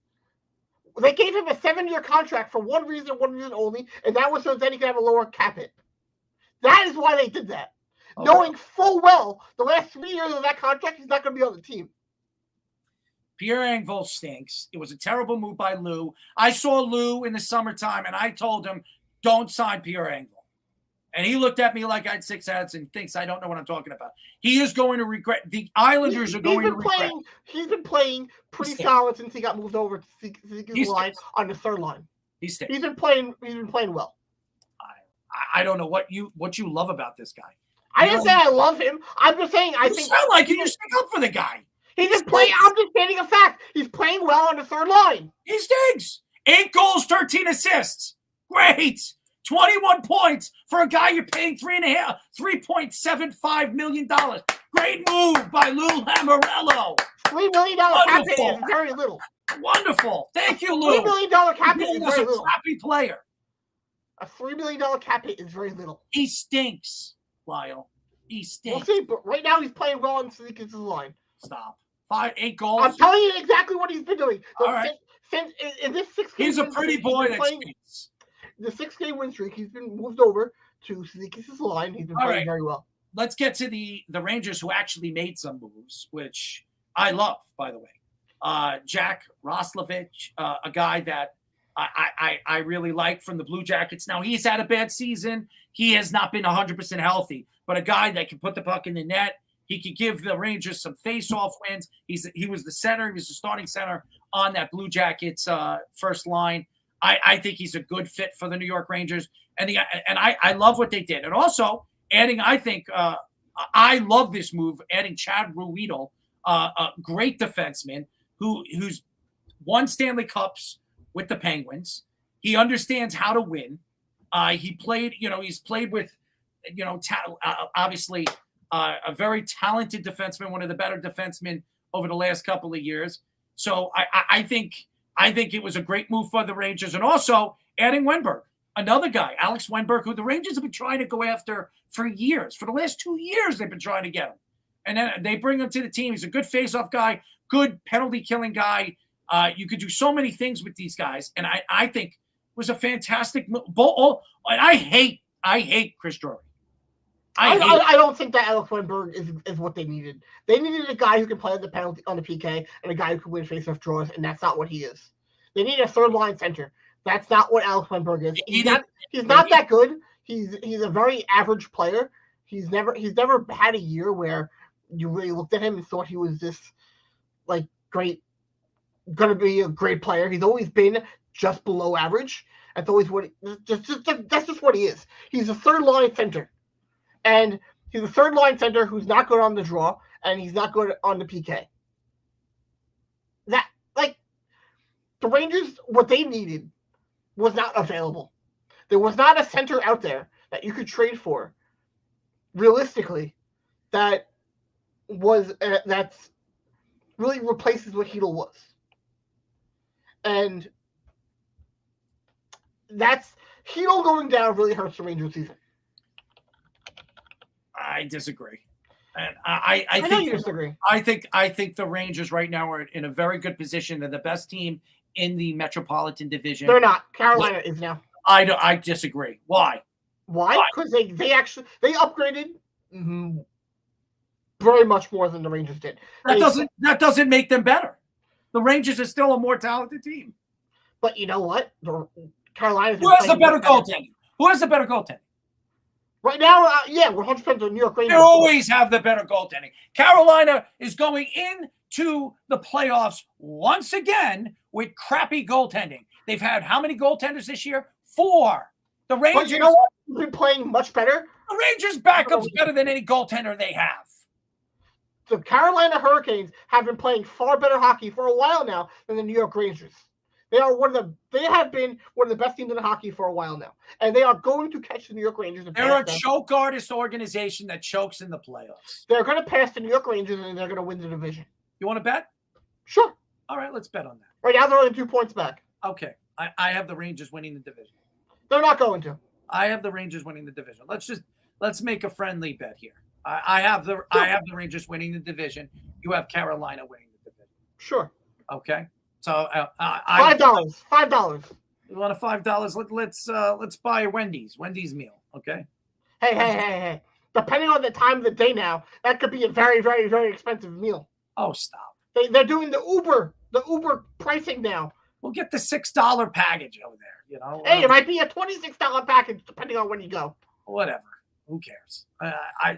Speaker 7: They gave him a 7-year contract for one reason only, and that was so then he could have a lower cap hit. That is why they did that. Okay. Knowing full well the last 3 years of that contract, he's not going to be on the team.
Speaker 6: Pierre Engvall stinks. It was a terrible move by Lou. I saw Lou in the summertime, and I told him, don't sign Pierre Engvall. And he looked at me like I had 6 heads and thinks I don't know what I'm talking about. He is going to regret. The Islanders are going to regret.
Speaker 7: He's been playing pretty solid since he got moved over to Zeke's line on the third line.
Speaker 6: He stinks.
Speaker 7: He's been playing well.
Speaker 6: I don't know what you love about this guy.
Speaker 7: I didn't say I love him. I'm just saying I think
Speaker 6: sound like you stick up for the guy.
Speaker 7: He's just playing. I'm just stating a fact. He's playing well on the third line.
Speaker 6: He stinks. 8 goals, 13 assists. Great. 21 points for a guy you're paying $3.75 million. Great move by Lou Lamoriello.
Speaker 7: $3 million cap hit is very little.
Speaker 6: Wonderful. Thank you, Lou.
Speaker 7: $3 million cap hit is very little.
Speaker 6: Happy player.
Speaker 7: A $3 million cap hit is very little.
Speaker 6: He stinks, Lyle. He stinks.
Speaker 7: We'll see, but right now he's playing well on Sedikis' line.
Speaker 6: Stop. 8 goals.
Speaker 7: I'm telling you exactly what he's been doing.
Speaker 6: All right.
Speaker 7: Since in this 6-game
Speaker 6: he's a pretty boy that stinks.
Speaker 7: The 6-game win streak, he's been moved over to Sedikis' line. He's been playing very well.
Speaker 6: Let's get to the Rangers who actually made some moves, which I love, by the way. Jack Roslovic, a guy that I really like from the Blue Jackets. Now, he's had a bad season. He has not been 100% healthy, but a guy that can put the puck in the net. He could give the Rangers some face-off wins. He was the center. He was the starting center on that Blue Jackets first line. I think he's a good fit for the New York Rangers. And I love what they did. And also adding, I think, I love this move, adding Chad Ruhwedel, a great defenseman who's won Stanley Cups with the Penguins. He understands how to win. He's played with, obviously a very talented defenseman, one of the better defensemen over the last couple of years. So I think it was a great move for the Rangers. And also adding Wenberg, another guy, Alex Wenberg, who the Rangers have been trying to go after for years. For the last 2 years, they've been trying to get him. And then they bring him to the team. He's a good face-off guy, good penalty-killing guy. You could do so many things with these guys. And I think it was a fantastic move. And I hate Chris Drury.
Speaker 7: I don't think that Alex Wenberg is what they needed. They needed a guy who can play the penalty on the PK and a guy who can win face-off draws, and that's not what he is. They need a third-line center. That's not what Alex Wenberg is. He's not that good. He's a very average player. He's never had a year where you really looked at him and thought he was this great, gonna be a great player. He's always been just below average. That's always that's just what he is. He's a third-line center. And he's a third-line center who's not good on the draw, and he's not good on the PK. The Rangers, what they needed was not available. There was not a center out there that you could trade for, realistically, that's really replaces what Hedl was. And Hedl going down really hurts the Rangers season.
Speaker 6: I disagree. And I think you disagree. I think the Rangers right now are in a very good position. They're the best team in the Metropolitan Division.
Speaker 7: They're not. Carolina is now.
Speaker 6: I disagree. Why?
Speaker 7: Because they upgraded very much more than the Rangers did.
Speaker 6: That doesn't make them better. The Rangers are still a more talented team.
Speaker 7: But you know what? Carolina.
Speaker 6: Who has the better goaltending? Who has the better goaltending?
Speaker 7: Right now, we're 100% the New York Rangers.
Speaker 6: They always have the better goaltending. Carolina is going into the playoffs once again with crappy goaltending. They've had how many goaltenders this year? 4. The Rangers.
Speaker 7: But you know what? They've been playing much better.
Speaker 6: The Rangers' backup's better than any goaltender they have.
Speaker 7: The Carolina Hurricanes have been playing far better hockey for a while now than the New York Rangers. They have been one of the best teams in hockey for a while now. And they are going to catch the New York Rangers.
Speaker 6: They're a choke artist organization that chokes in the playoffs.
Speaker 7: They're going to pass the New York Rangers, and they're going to win the division.
Speaker 6: You want to bet?
Speaker 7: Sure.
Speaker 6: All right, let's bet on that.
Speaker 7: Right now, they're only 2 points back.
Speaker 6: Okay. I have the Rangers winning the division.
Speaker 7: They're not going to.
Speaker 6: I have the Rangers winning the division. Let's make a friendly bet here. I have the Rangers winning the division. You have Carolina winning the division.
Speaker 7: Sure.
Speaker 6: Okay. So
Speaker 7: $5.
Speaker 6: You want a $5? Let's buy a Wendy's meal. Okay.
Speaker 7: Hey. Depending on the time of the day now, that could be a very, very, very expensive meal.
Speaker 6: Oh, stop.
Speaker 7: They're doing the Uber pricing now.
Speaker 6: We'll get the $6 package over there.
Speaker 7: Hey, it might be a $26 package depending on when you go.
Speaker 6: Whatever. Who cares?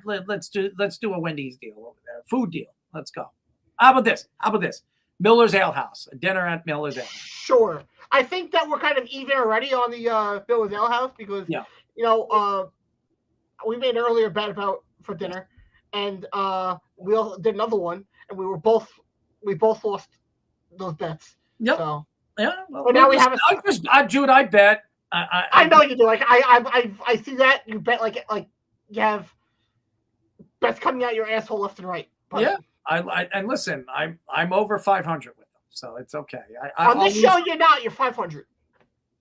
Speaker 6: Let's do a Wendy's deal over there. Food deal. Let's go. How about this? Miller's Ale House. A dinner at Miller's Ale.
Speaker 7: Sure. I think that we're kind of even already on the Miller's Ale House because we made an earlier bet for dinner, and we all did another one, and we both lost those bets.
Speaker 6: Yep.
Speaker 7: So
Speaker 6: yeah.
Speaker 7: Well, but now we have
Speaker 6: Jude, I bet.
Speaker 7: I know you do. Like I see that you bet like you have bets coming out your asshole left and right. But
Speaker 6: yeah. And listen, I'm over 500 with them, so it's okay.
Speaker 7: On this show, you're not. You're 500.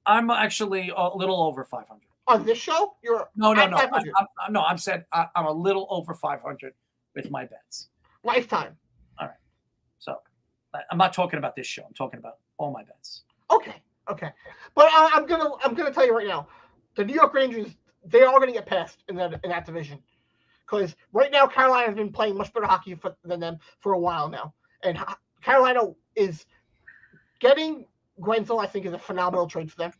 Speaker 6: I'm actually a little over 500.
Speaker 7: On this show, you're
Speaker 6: no. I'm a little over 500 with my bets.
Speaker 7: Lifetime.
Speaker 6: All right. So I'm not talking about this show. I'm talking about all my bets.
Speaker 7: Okay. But I'm gonna tell you right now, the New York Rangers, they are gonna get passed in that division. Because right now, Carolina has been playing much better hockey than them for a while now. And Carolina is getting Guentzel, I think, is a phenomenal trade for them.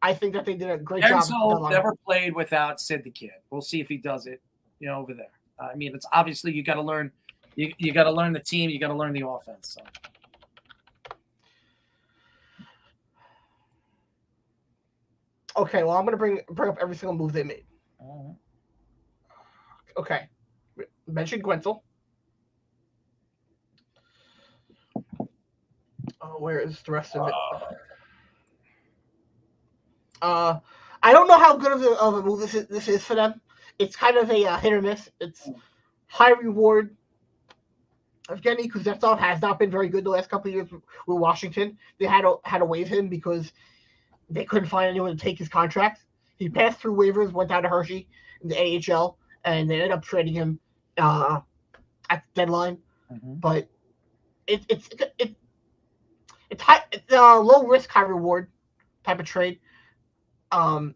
Speaker 7: I think that they did a great job.
Speaker 6: Guentzel never played without Sid the Kid. We'll see if he does it, over there. I mean, it's obviously you got to learn. You got to learn the team. You got to learn the offense. So.
Speaker 7: Okay, well, I'm gonna bring up every single move they made. Okay, mention Gwenzel. Oh, where is the rest of it? I don't know how good of a move this is for them. It's kind of a hit or miss. It's high reward. Evgeny Kuznetsov has not been very good the last couple of years with Washington. They had to waive him because they couldn't find anyone to take his contract. He passed through waivers, went down to Hershey in the AHL, and they ended up trading him at the deadline.
Speaker 6: Mm-hmm.
Speaker 7: But it's a low risk, high reward type of trade.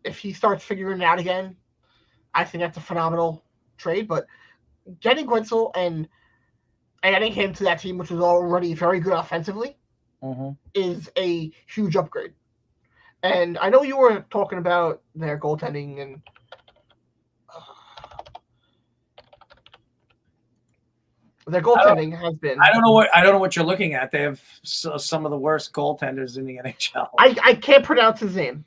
Speaker 7: If he starts figuring it out again, I think that's a phenomenal trade. But getting Gwenzel and adding him to that team, which was already very good offensively, is a huge upgrade. And I know you were talking about their goaltending and their goaltending has been.
Speaker 6: I don't know what you're looking at. They have some of the worst goaltenders in the NHL.
Speaker 7: I can't pronounce his name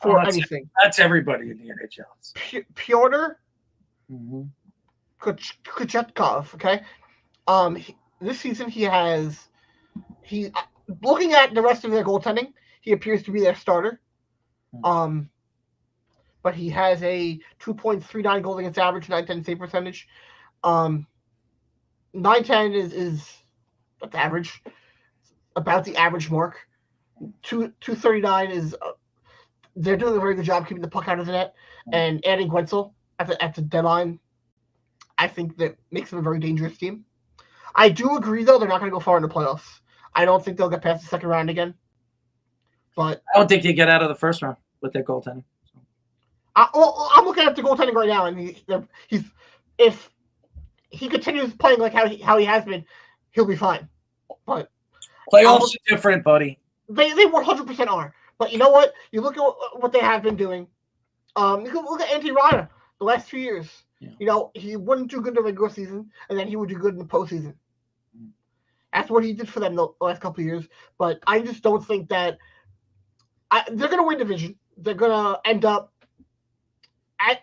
Speaker 7: for anything.
Speaker 6: That's everybody in the NHL.
Speaker 7: Pyotr Kochetkov. Okay. This season he looking at the rest of their goaltending, he appears to be their starter. But he has a 2.39 goals against average, 910 save percentage. 910 is that's average, about the average mark. 239 is they're doing a very good job keeping the puck out of the net, and adding Gwenzel at the deadline, I think that makes them a very dangerous team. I do agree though they're not going to go far in the playoffs. I don't think they'll get past the second round again. But
Speaker 6: I don't think they get out of the first round with their goaltending.
Speaker 7: I'm looking at the goaltending right now, and if he continues playing like how he has been, he'll be fine. But
Speaker 6: playoffs are different, buddy.
Speaker 7: They 100% are. But you know what? You look at what they have been doing. You can look at Antti Raanta the last 2 years. Yeah. You know, he wouldn't do good in the regular season, and then he would do good in the postseason. That's what he did for them the last couple of years. But I just don't think that they're going to win division. They're going to end up I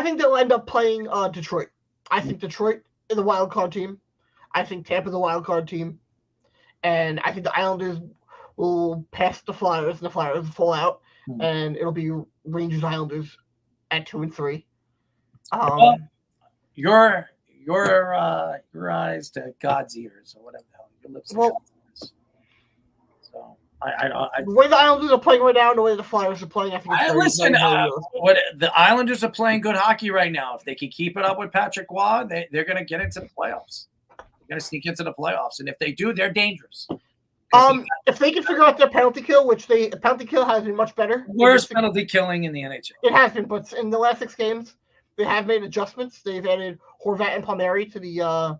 Speaker 7: think they'll end up playing Detroit. I think Detroit is the wild card team. I think Tampa is the wild card team. And I think the Islanders will pass the Flyers, and the Flyers will fall out. And it'll be Rangers Islanders at 2 and 3.
Speaker 6: Your eyes to God's ears, or whatever the hell. Your lips to God's ears. So
Speaker 7: the way the Islanders are playing right now, and the way the Flyers are playing, I think it's
Speaker 6: the Islanders are playing good hockey right now. If they can keep it up with Patrick Waugh, they're going to get into the playoffs. They're going to sneak into the playoffs, and if they do, they're dangerous.
Speaker 7: If they can figure out their penalty kill, which penalty kill has been much better.
Speaker 6: Worst penalty killing in the NHL.
Speaker 7: It has been, but in the last 6 games, they have made adjustments. They've added Horvat and Palmieri to the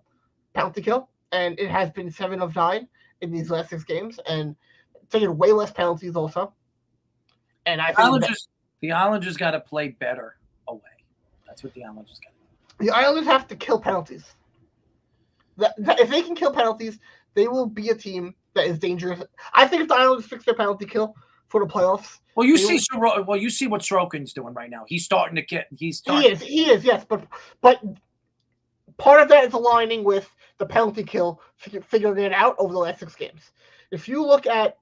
Speaker 7: penalty kill, and it has been 7 of 9 in these last 6 games, and taking way less penalties also. And I think
Speaker 6: the Islanders got to play better away. That's what the Islanders got to do.
Speaker 7: The Islanders have to kill penalties. If they can kill penalties, they will be a team that is dangerous. I think if the Islanders fix their penalty kill for the playoffs.
Speaker 6: Well, you see what Sorokin's doing right now. He's starting to get. He
Speaker 7: is, yes, but part of that is aligning with the penalty kill, figuring it out over the last 6 games. If you look at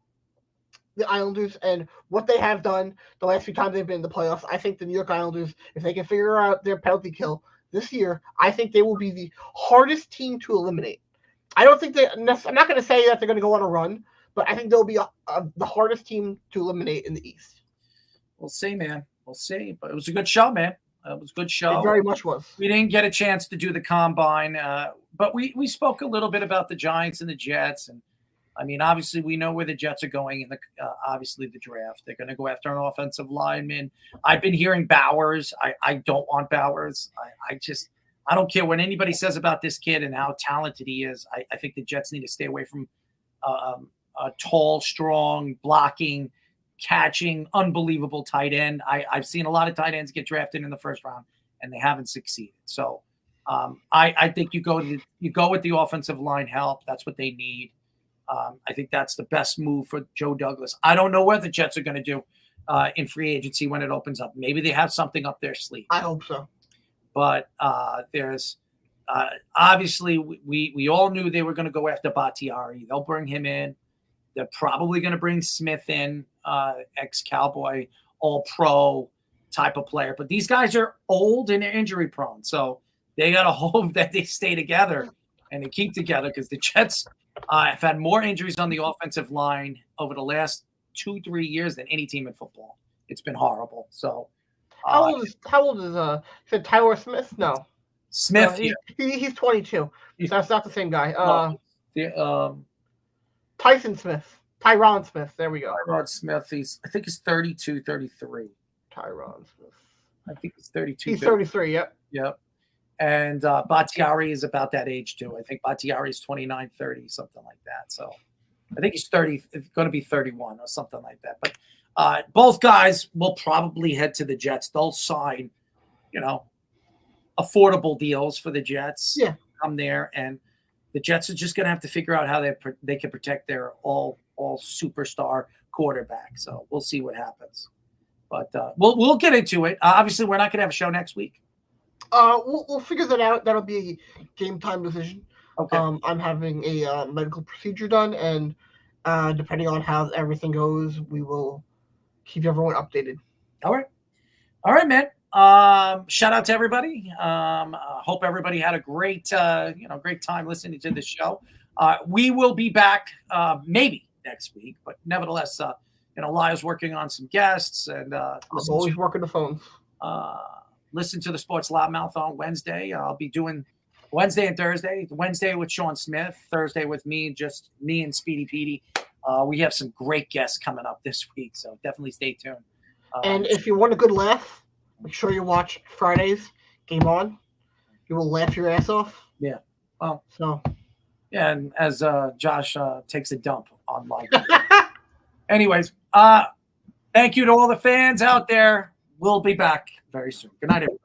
Speaker 7: the Islanders and what they have done the last few times they've been in the playoffs, I think the New York Islanders, if they can figure out their penalty kill this year, I think they will be the hardest team to eliminate. I don't think I'm not going to say that they're going to go on a run, but I think they'll be the hardest team to eliminate in the East.
Speaker 6: We'll see, man. We'll see. But it was a good show, man. It was a good show.
Speaker 7: It very much was.
Speaker 6: We didn't get a chance to do the combine, but we spoke a little bit about the Giants and the Jets. And, I mean, obviously, we know where the Jets are going in obviously the draft. They're going to go after an offensive lineman. I've been hearing Bowers. I don't want Bowers. I don't care what anybody says about this kid and how talented he is. I think the Jets need to stay away from a tall, strong, blocking, catching, unbelievable tight end. I've seen a lot of tight ends get drafted in the first round, and they haven't succeeded. So I think you go with the offensive line help. That's what they need. I think that's the best move for Joe Douglas. I don't know what the Jets are going to do in free agency when it opens up. Maybe they have something up their sleeve.
Speaker 7: I hope so.
Speaker 6: But there's obviously we all knew they were going to go after Bakhtiari. They'll bring him in. They're probably going to bring Smith in, ex-Cowboy, all-pro type of player. But these guys are old and they're injury prone. So they got to hope that they stay together and they keep together, because the Jets have had more injuries on the offensive line over the last 2-3 years than any team in football. It's been horrible. So
Speaker 7: how old is Tyler Smith? No.
Speaker 6: Smith.
Speaker 7: He's 22. That's not the same guy. Tyron Smith. There we go.
Speaker 6: Tyron Smith. I think he's 32, 33.
Speaker 7: Tyron Smith.
Speaker 6: I think he's 32.
Speaker 7: He's 33. Yep.
Speaker 6: Yep. And Bakhtiari is about that age too. I think Bakhtiari is 29, 30, something like that. So I think he's 30. It's going to be 31 or something like that. But both guys will probably head to the Jets. They'll sign, affordable deals for the Jets.
Speaker 7: Yeah.
Speaker 6: Come there, and the Jets are just going to have to figure out how they can protect their all superstar quarterback. So we'll see what happens. But we'll get into it. Obviously, we're not going to have a show next week.
Speaker 7: We'll figure that out. That'll be a game time decision.
Speaker 6: Okay.
Speaker 7: I'm having a medical procedure done, and depending on how everything goes, we will keep everyone updated.
Speaker 6: All right, man. Shout out to everybody. Hope everybody had a great time listening to this show. We will be back maybe next week, but nevertheless, Lyle's working on some guests, and
Speaker 7: I'm always working the phones.
Speaker 6: Listen to the Sports Loudmouth on Wednesday. I'll be doing Wednesday and Thursday. Wednesday with Sean Smith, Thursday with me, just me and Speedy Petey. We have some great guests coming up this week, so definitely stay tuned.
Speaker 7: And if you want a good laugh, make sure you watch Friday's Game On. You will laugh your ass off.
Speaker 6: Yeah. Well.
Speaker 7: So.
Speaker 6: Yeah, and as Josh takes a dump on live. Anyways, thank you to all the fans out there. We'll be back very soon. Good night, everyone.